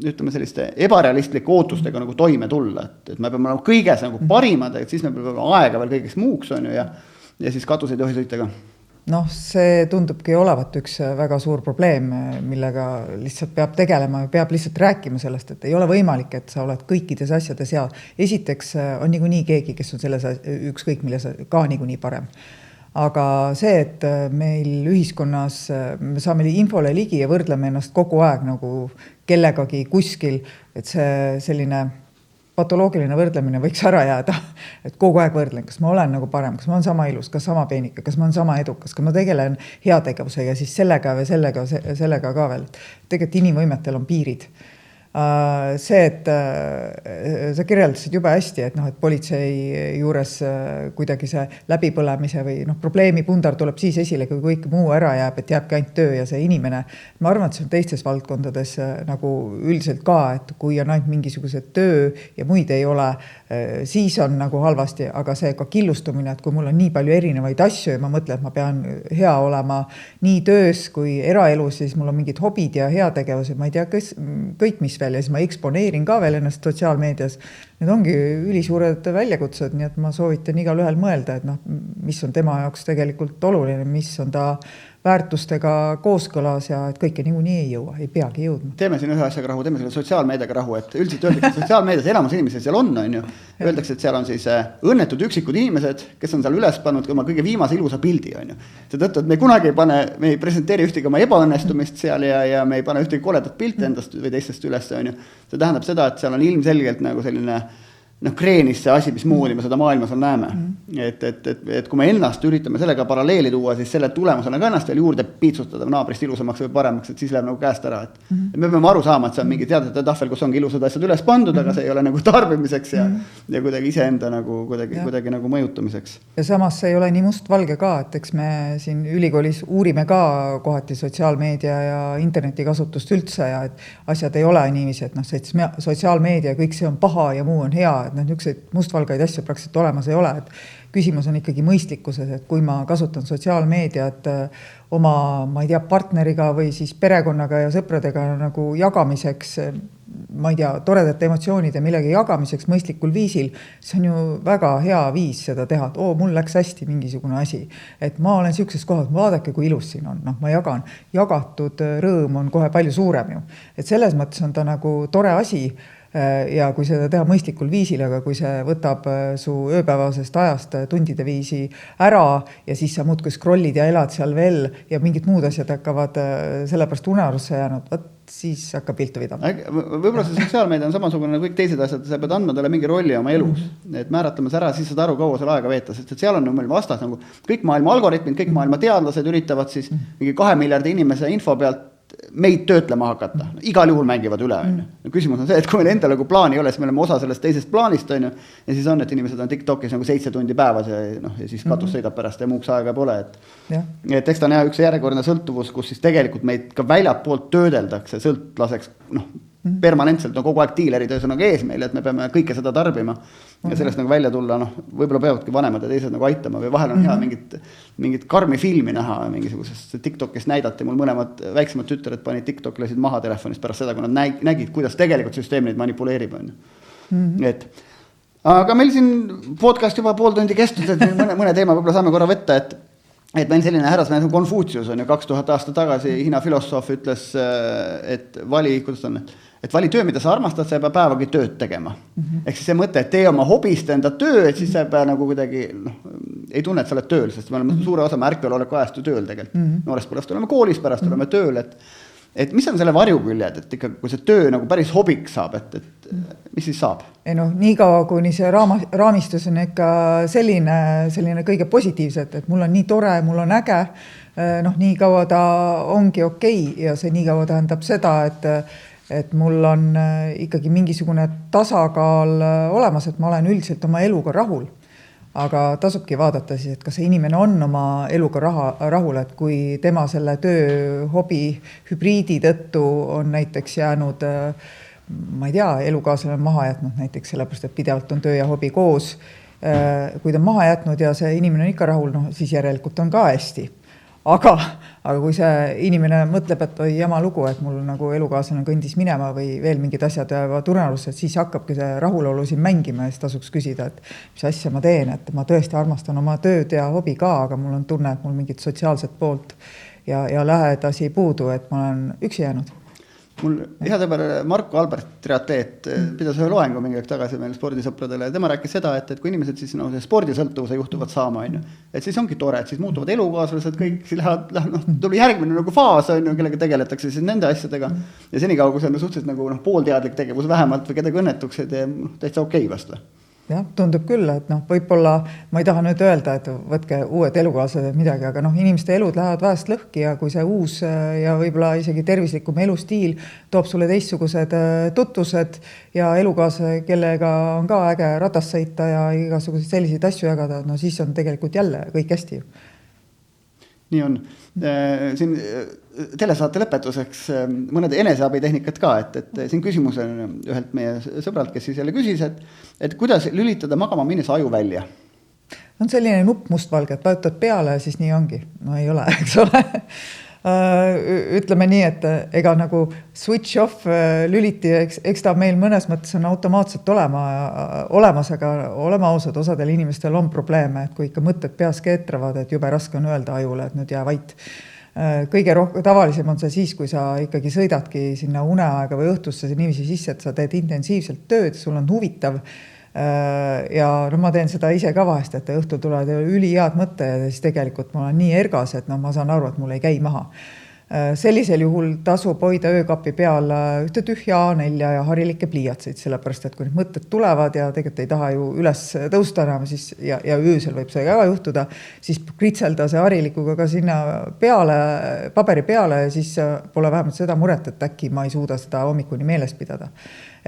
ütleme selliste ebarealistlike ootustega nagu toime tulla, et me peame nagu kõiges nagu parimad, et siis me peame aega veel kõigeks muuks on ju ja siis katus ei tohi sõita ka. See tundubki olevat üks väga suur probleem, millega lihtsalt peab tegelema ja peab lihtsalt rääkima sellest, et ei ole võimalik, et sa oled kõikides asjades hea. Esiteks on niikuinii keegi, kes on selles ükskõik milles ka niikuinii parem. Aga see, et meil ühiskonnas me saame infole ligi ja võrdleme ennast kogu aeg nagu kellegagi kuskil, et see selline patoloogiline võrdlemine võiks ära jääda, et kogu aeg võrdlen, kas ma olen nagu parem, kas ma olen sama ilus, kas sama peenike, kas ma olen sama edukas, kas ma tegelen heategevusega ja siis sellega või sellega ka veel. Tegelikult inimvõimetel on piirid. See, et sa kirjeldasid jube hästi, et politsei juures kuidagi see läbipõlemise või probleemi pundar tuleb siis esile, kui kõik muu ära jääb, et jääbki ainult töö ja see inimene. Ma arvan, et see on teistes valdkondades nagu üldiselt ka, et kui on ainult mingisugused töö ja muid ei ole, siis on nagu halvasti, aga see ka killustumine, et kui mul on nii palju erinevaid asju ja ma mõtlen, et ma pean hea olema nii töös kui eraelus, siis mul on mingid hobid ja heategevused, ma ei tea, kõik mis veel ja siis ma eksponeerin ka veel ennast sotsiaalmeedias. Need ongi ülisuured väljakutsed, nii et ma soovitan igal ühel mõelda, et mis on tema jaoks tegelikult oluline, mis on ta väärtustega kooskõlas ja et kõike niikuinii ei jõua, ei peagi jõudma. Teeme siin ühe asjaga rahu, teeme selle sotsiaalmeediaga rahu, et üldiselt öeldakse, et sotsiaalmeedias elamas inimesed seal on ju. Öeldakse, et seal on siis õnnetud üksikud inimesed, kes on seal üles pannud oma kõige viimase ilusa pildi on ju. See tõttu, et me kunagi me ei presenteeri ühtegi oma ebaõnnestumist seal ja me ei pane ühtegi koledat pilti endast või teistest üles on ju. See tähendab seda, et seal on ilmselgelt nagu selline kreenis see asi, mis moodi me seda maailmas on näeme. Et kui me ennast üritame sellega paralleeli tuua, siis selle tulemusena ka ennast veel juurde piitsutada naabrist ilusamaks või paremaks, et siis läheb nagu käest ära. Et me peame aru saama, et see on mingi teadete tahvel, kus ongi ilusad asjad üles pandud, aga see ei ole nagu tarbimiseks ja kuidagi iseenda nagu, kuidagi nagu mõjutamiseks. Ja samas see ei ole nii mustvalge ka, et eks me siin ülikoolis uurime ka kohati sotsiaalmeedia ja internetikasutust üldse ja et asjad ei ole niiviisi, et sotsiaalmeedia kõik see on paha ja muu on hea, et niisuguseid mustvalgaid asju praktiliselt olemas ei ole, et küsimus on ikkagi mõistlikkuses, et kui ma kasutan sotsiaalmeediat oma, ma ei tea, partneriga või siis perekonnaga ja sõpradega nagu jagamiseks, ma ei tea, toredate emotsioonide millegi jagamiseks mõistlikul viisil, see on ju väga hea viis seda teha, et mul läks hästi mingisugune asi, et ma olen siukses kohas, vaadake kui ilus siin on, ma jagan, jagatud rõõm on kohe palju suurem ju, et selles mõttes on ta nagu tore asi, ja kui seda teha mõistlikul viisil, aga kui see võtab su ööpäevasest ajast tundide viisi ära ja siis sa muudkui scrollid ja elad seal veel ja mingid muud asjad hakkavad sellepärast unarusse jäänud, võt siis hakkab piltu vidama. Võib-olla see sotsiaalmeedia on samasugune nagu kõik teised asjad, sa pead andma talle mingi rolli oma elus, et määratlemas ära, siis saad aru, kaua seal aega veeta, sest et seal on meil vastas nagu kõik maailma algoritmid, kõik maailma teadlased üritavad siis mingi 2 miljardi inimese info pealt meid töötlema hakata. Igal juhul mängivad üle. Küsimus on see, et kui meil endal nagu plaani ei ole, siis me oleme osa sellest teisest plaanist, ja siis on, et inimesed on TikTokis nagu 7 tundi päevas ja siis katus sõidab pärast ja muuks aega pole. Et eks ta on üks järjekordne sõltuvus, kus siis tegelikult meid ka väljalt poolt töödeldakse sõltlaseks, permanentselt on kogu aeg diilerid ühesõnaga ees meil, et me peame kõike seda tarbima ja sellest nagu välja tulla, võib-olla peavadki vanemad ja teised nagu aitama või vahel on hea mingit karmi filmi näha mingisugusest TikTokis näidati, mul mõlemad väiksemad tütred panid TikTok, lasid maha telefonist pärast seda, kui nad nägid, kuidas tegelikult süsteem neid manipuleerib. Et aga meil siin podcast juba pool tundi kestud, et mõne teema võib-olla saame korra võtta, et meil selline härrasmees on Konfutsius on ju 2000 aastat tagasi Hiina filosoof ütles, et vali töö, mida sa armastad, sa ei pea päevagi tööd tegema. Ehk siis see mõte, et tee oma hobist enda töö, et siis sa ei pea nagu kuidagi, ei tunne, et sa oled tööl, sest me oleme suure osa ärkveloleku ajast ju tööl tegelikult. Noorest pärast oleme koolis, pärast oleme tööl, et mis on selle varjuküljed, et ikka kui see töö nagu päris hobiks saab, et mis siis saab? Nii kaua, kuni see raamistus on ikka selline kõige positiivset, et mul on nii tore, mul on äge, nii kaua ta ongi okei ja see nii kaua tähendab seda, et mul on ikkagi mingisugune tasakaal olemas, et ma olen üldiselt oma eluga rahul. Aga tasubki vaadata siis, et kas see inimene on oma eluga rahul, et kui tema selle töö hobi hübriidi tõttu on näiteks jäänud, ma ei tea, elukaaslane maha jätnud näiteks sellepärast, et pidevalt on töö ja hobi koos. Kui ta maha jätnud ja see inimene on ikka rahul, siis järelikult on ka hästi. Aga kui see inimene mõtleb, et oi jama lugu, et mul nagu elukaaslane kõndis minema või veel mingid asjad jäävad unarusse, siis hakkabki see rahulolu siin mängima ja siis tasuks küsida, et mis asja ma teen, et ma tõesti armastan oma tööd ja hobi ka, aga mul on tunne, et mul mingit sotsiaalset poolt ja lähedasi puudu, et ma olen üksi jäänud. Mul hea sõber Marko Albert triatleet pidas ühe loengu mingi aeg tagasi meil spordisõpradele ja tema rääkis seda, et kui inimesed siis spordisõltuvuse juhtuvad saama, et siis ongi tore, et siis muutuvad elukaaslased, kõik siis tuli järgmine nagu faas, kellega tegeletakse siis nende asjadega ja senikaua, kui see on suhteliselt nagu poolteadlik tegevus vähemalt või kedagi õnnetuks, et täitsa okei vastu. Jah, tundub küll, et võib-olla, ma ei taha nüüd öelda, et võtke uued elukaaslased midagi, aga inimeste elud lähevad vähest lõhki ja kui see uus ja võib-olla isegi tervislikum elustiil toob sulle teistsugused tutvused ja elukaaslase, kellega on ka äge ratas sõita ja igasuguseid selliseid asju jagada, siis on tegelikult jälle kõik hästi. Nii on. Siin telesaate lõpetuseks mõned eneseabitehnikat ka, et siin küsimus on ühelt meie sõbralt, kes siis jälle küsis, et kuidas lülitada magama minnes aju välja? On selline nupp mustvalge, et vajutad peale ja siis nii ongi. Ei ole, eks ole. Ütleme nii, et ega nagu switch off lüliti, eks ta meil mõnes mõttes on automaatselt olemas, aga olema ausad, osadel inimestel on probleeme, et kui ikka mõtted peas keetravad, et jube raske on öelda ajule, et nüüd jää vait. Kõige tavalisem on see siis, kui sa ikkagi sõidadki sinna uneaega või õhtusse niiviisi sisse, et sa teed intensiivselt tööd, sul on huvitav ja ma teen seda ise ka vahest, et õhtul tulevad ülihead mõtte ja siis tegelikult ma olen nii ergas, et ma saan aru, et mul ei käi maha. Sellisel juhul tasub hoida öökapi peal ühte tühja A4 ja harilike pliiatseid, sellepärast, et kui need mõtted tulevad ja tegelikult ei taha ju üles tõusta enam siis, ja öösel võib see ka juhtuda, siis kritselda see harilikuga ka sinna peale, paberi peale ja siis pole vähemalt seda muret, et äkki ma ei suuda seda hommikuni meeles pidada.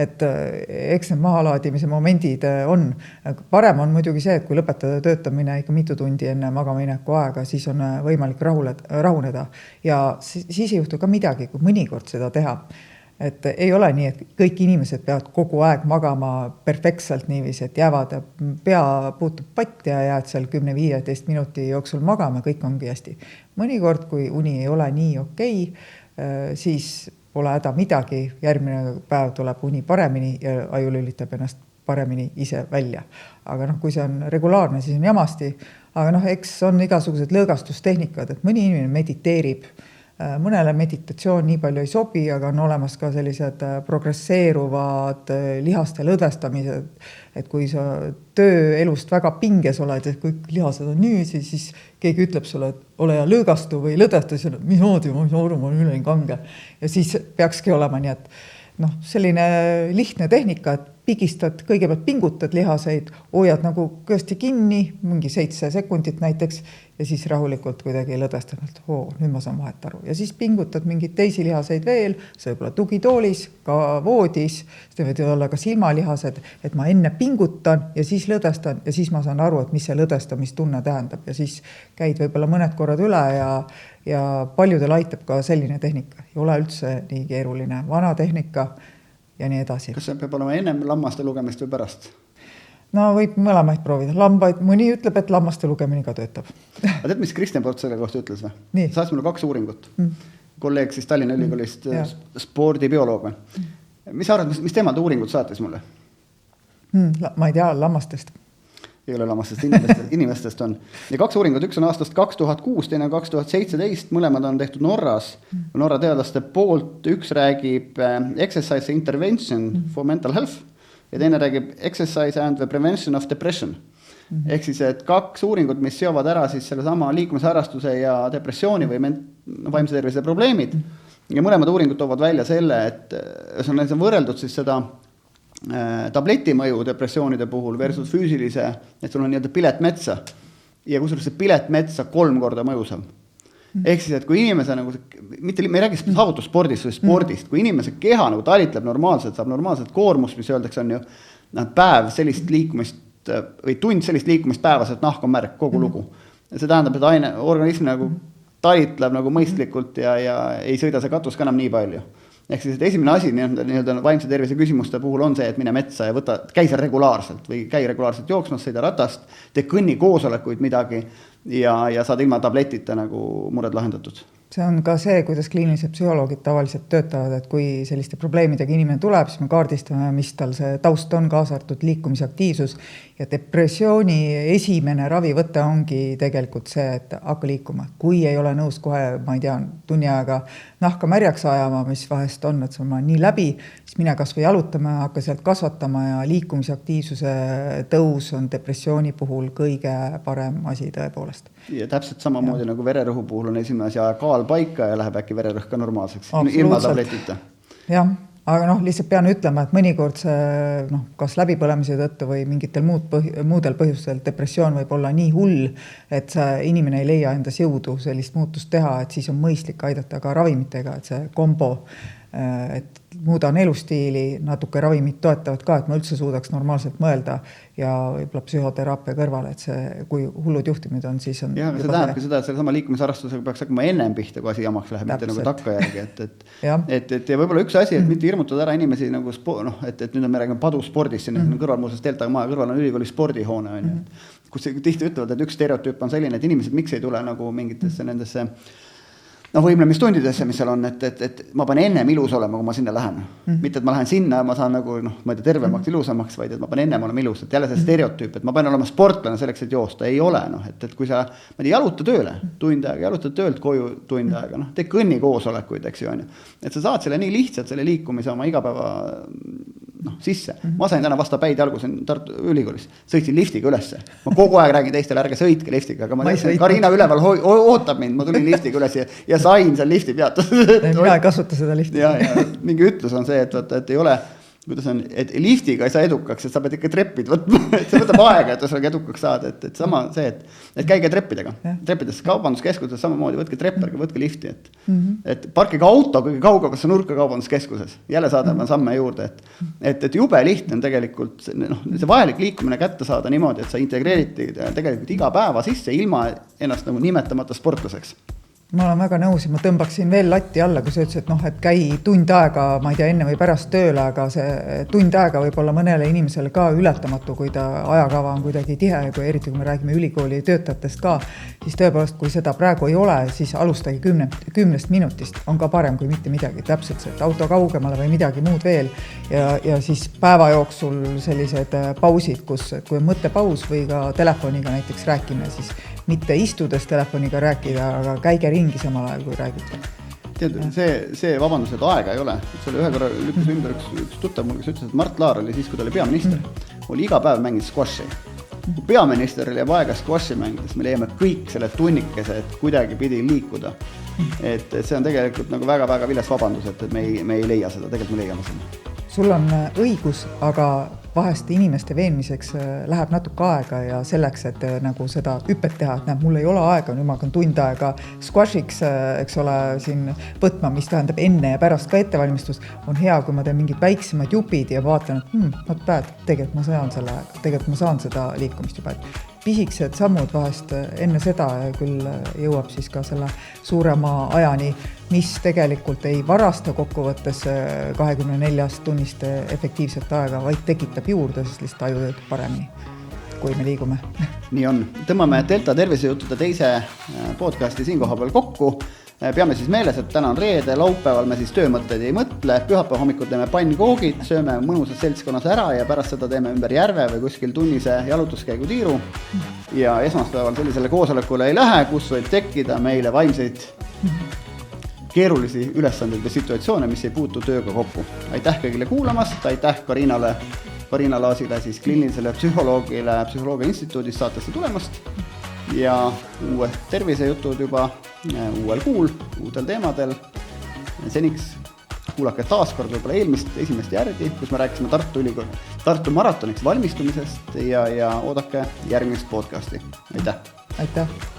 Et eks need mahalaadimise momendid on. Parem on muidugi see, et kui lõpetada töötamine ikka mitu tundi enne magamineku aega, siis on võimalik rahuneda ja siis ei juhtu ka midagi, kui mõnikord seda teha. Et ei ole nii, et kõik inimesed peavad kogu aeg magama perfektselt niiviisi, et jäävad pea puutub patt ja jääd seal 10-15 minuti jooksul magama, kõik ongi hästi. Mõnikord, kui uni ei ole nii okei, siis pole häda midagi, järgmine päev tuleb uni paremini ja aju lülitab ennast paremini ise välja. Aga kui see on regulaarne, siis on jamasti. Aga eks on igasugused lõõgastustehnikad, et mõni inimene mediteerib, mõnele meditatsioon nii palju ei sobi, aga on olemas ka sellised progresseeruvad lihaste lõdvestamised, et kui sa tööelust väga pinges oled, et kui lihased on nii, siis keegi ütleb sulle, et ole ja lõõgastu või lõdvestu, siis on, mis moodi, ma olen üle kange. Ja siis peakski olema nii, et selline lihtne tehnika, et pigistad, kõigepealt pingutad lihaseid, hoiad nagu kõesti kinni, mingi 7 sekundit näiteks, ja siis rahulikult kuidagi lõdvestad, et nüüd ma saan vahet aru. Ja siis pingutad mingeid teisi lihaseid veel, see võib olla tugitoolis, ka voodis, see võid olla ka silmalihased, et ma enne pingutan ja siis lõdvestan ja siis ma saan aru, et mis see lõdvestamistunne tähendab ja siis käid võib-olla mõned korrad üle ja paljudel aitab ka selline tehnika. Ei ole üldse nii keeruline, vana tehnika ja nii edasi. Kas see peab olema ennem lammaste lugemist või pärast? No võib mõlemaid proovida. Lambaid, mõni ütleb, et lammaste lugemine ka töötab. Aga tead, mis Kristjan Port selle kohta ütles või? Nii. Saats mulle 2 uuringut. Kolleeg siis Tallinna Ülikoolist spordibioloog. Mis arvad, mis teemad uuringut saatis mulle? Ma ei tea, lammastest. Ei ole lammastest, inimestest on. Ja 2 uuringut, üks on aastast 2006, teine on 2017, mõlemad on tehtud Norras. Norra teadlaste poolt, üks räägib exercise intervention for mental health ja teine räägib exercise and the prevention of depression. Ehk siis, et 2 uuringut, mis seovad ära siis selle sama liikumisharrastuse ja depressiooni või vaimse tervise probleemid. Ja mõlemad uuringud toovad välja selle, et see on võrreldud siis seda tableti mõju depressioonide puhul versus füüsilise, et sul on nii-öelda pilet metsa ja kusjuures see pilet metsa 3 korda mõjusam. Ehk siis, et kui inimese nagu, mitte, me ei räägi saavutusspordist või spordist, kui inimese keha nagu talitleb normaalselt, saab normaalselt koormust, mis öeldakse on ju päev sellist liikumist või tund sellist liikumist päevas, et nahk on märk, kogu lugu. Ja see tähendab, et organism nagu talitleb nagu mõistlikult ja ei sõida see katus ka enam nii palju. Ehk siis, et esimene asi nii-öelda vaimse tervise küsimuste puhul on see, et mine metsa ja käi seal regulaarselt või käi regulaarselt jooksmas, sõida ratast, tee kõnni koosolekuid midagi ja saad ilma tabletita nagu mured lahendatud. See on ka see, kuidas kliinilised psühholoogid tavaliselt töötavad, et kui selliste probleemidega inimene tuleb, siis me kaardistame, mis tal see taust on, kaasartud liikumisaktiivsus ja depressiooni esimene ravivõte ongi tegelikult see, et hakka liikuma. Kui ei ole nõus kohe, ma ei tea, tunni aega nahka märjaks ajama, mis vahest on, et see on nii läbi, siis mine kas või jalutama, hakka sealt kasvatama ja liikumisaktiivsuse tõus on depressiooni puhul kõige parem asi tõepoolest. Ja täpselt samamoodi nagu vererõhu puhul on esimene asi kaal paika ja läheb äkki vererõhk ka normaalseks, ilma tabletita. Jah, aga lihtsalt pean ütlema, et mõnikord see kas läbipõlemise tõttu või mingitel muudel põhjustel depressioon võib olla nii hull, et see inimene ei leia endas jõudu sellist muutust teha, et siis on mõistlik aidata ka ravimitega, et see kombo, et muudan elustiili, natuke ravimid toetavad ka, et ma üldse suudaks normaalselt mõelda ja võib-olla psühhoteraapia kõrvale, et see, kui hullud juhtumid on, siis on... Jah, see tähendabki seda, et selle sama liikumisharrastusega peaks hakkama ennem pihta, kui asi jamaks läheb, mitte nagu takka järgi. Et võib-olla üks asi, et mitte hirmutada ära inimesi, nagu et nüüd me räägime paduspordist, siin kõrval muuseas Delta maja kõrval on ülikooli spordihoone, kus tihti ütlevad, et üks stereotüüp on selline, et inimesed miks ei tule nagu mingitesse nendesse võimlemistundidesse, mis seal on, et ma pean ennem ilus olema, kui ma sinna lähen. Mitte, et ma lähen sinna ja ma saan nagu, ma ei tea, tervemaks, ilusamaks, vaid et ma pean ennem olema ilus. Et jälle see stereotüüp, et ma pean olema sportlane selleks, et joosta. Ei ole, et kui sa, ma ei jaluta tööle tund aega, jaluta töölt koju tund aega, tee kõnni koosolekuid, eks ju, on ju. Et sa saad selle nii lihtsalt, selle liikumise oma igapäeva sisse. Ma sain täna vasta päid jalgusin Tartu Ülikoolis, sõitsin liftiga ülesse. Ma kogu aeg räägin teistele, ärge sõitke liftiga, aga Karina üleval ootab mind, ma tulin liftiga üles ja sain seal lifti peatud. Mina ei kasuta seda lifti. Ja mingi ütlus on see, et ei ole, kuidas on, et liftiga ei saa edukaks, et sa pead ikka treppid võtma, et see võtab aega, et sa edukaks saad, et sama see, et käige treppidega. Treppides kaubanduskeskuses samamoodi, võtke treppärga, võtke lifti, et parkiga auto kõige kaugavasse nurka kaubanduskeskuses, jälle saadame samme juurde, et jube lihtne on tegelikult see vajalik liikumine kätte saada niimoodi, et sa integreeriti tegelikult iga päeva sisse ilma ennast nagu nimetamata sportlaseks. Ma olen väga nõus ja ma tõmbaksin veel latti alla, kui sa ütlesid, et käi tund aega, ma ei tea, enne või pärast tööle, aga see tund aega võib olla mõnele inimesele ka ületamatu, kui ta ajakava on kuidagi tihe, eriti kui me räägime ülikooli töötajatest ka, siis tõepoolest, kui seda praegu ei ole, siis alustagi 10 minutist, on ka parem kui mitte midagi, täpselt see, et auto kaugemale või midagi muud veel ja siis päeva jooksul sellised pausid, kus kui on mõttepaus või ka telefoniga näiteks rääkime, siis mitte istudes telefoniga rääkida, aga käige ringi samal ajal, kui räägite. tead, see vabandus, et aega ei ole. See oli ühe korra lükkas ümber üks tuttav mul, kes ütles, et Mart Laar oli siis, kui ta oli peaminister, oli iga päev mängis squashi. Kui peaminister jääb aega squashi mängides, me leiame kõik selle tunnikese, et kuidagi pidi liikuda. Et see on tegelikult nagu väga-väga viljas vabandus, et me ei leia seda, tegelikult me leiame seda. Sul on õigus, aga vahest inimeste veenmiseks läheb natuke aega ja selleks, et nagu seda hüpet teha, et näeb, mul ei ole aega, nüüd ma hakkan tund aega squashiks, eks ole, siin võtma, mis tähendab enne ja pärast ka ettevalmistus, on hea, kui ma teen mingid väiksemad jupid ja vaatan, et not bad, tegelikult ma saan selle aega, tegelikult ma saan seda liikumist juba, et pisikesed sammud vahest enne seda küll jõuab siis ka selle suurema ajani, mis tegelikult ei varasta kokkuvõttes 24 tunnist efektiivset aega, vaid tekitab juurde, sest lihtsalt aju töötab paremini, kui me liigume. Nii on. Tõmbame Delta tervisejuttude teise podcasti siin koha peal kokku. Peame siis meeles, et täna on reede, laupäeval me siis töömõtteid ei mõtle, pühapäeva hommikul teeme pannkoogid, sööme mõnusas seltskonnas ära ja pärast seda teeme ümber järve või kuskil tunnise jalutuskäigu tiiru. Ja esmaspäeval sellisele koosolekule ei lähe, kus võib tekkida meile vaimseid keerulisi ülesandeid või situatsioone, mis ei puutu tööga kokku. Aitäh kõigile kuulamast, aitäh Karina Laasile, siis kliinilisele psühholoogile Psühholoogia Instituudist saatesse tulemast ja uued tervisejutud juba uuel kuul, uutel teemadel. Seniks kuulake taaskord võib-olla esimest järgi, kus me rääkisime Tartu maratoniks valmistumisest ja oodake järgmist podcasti. Aitäh! Aitäh!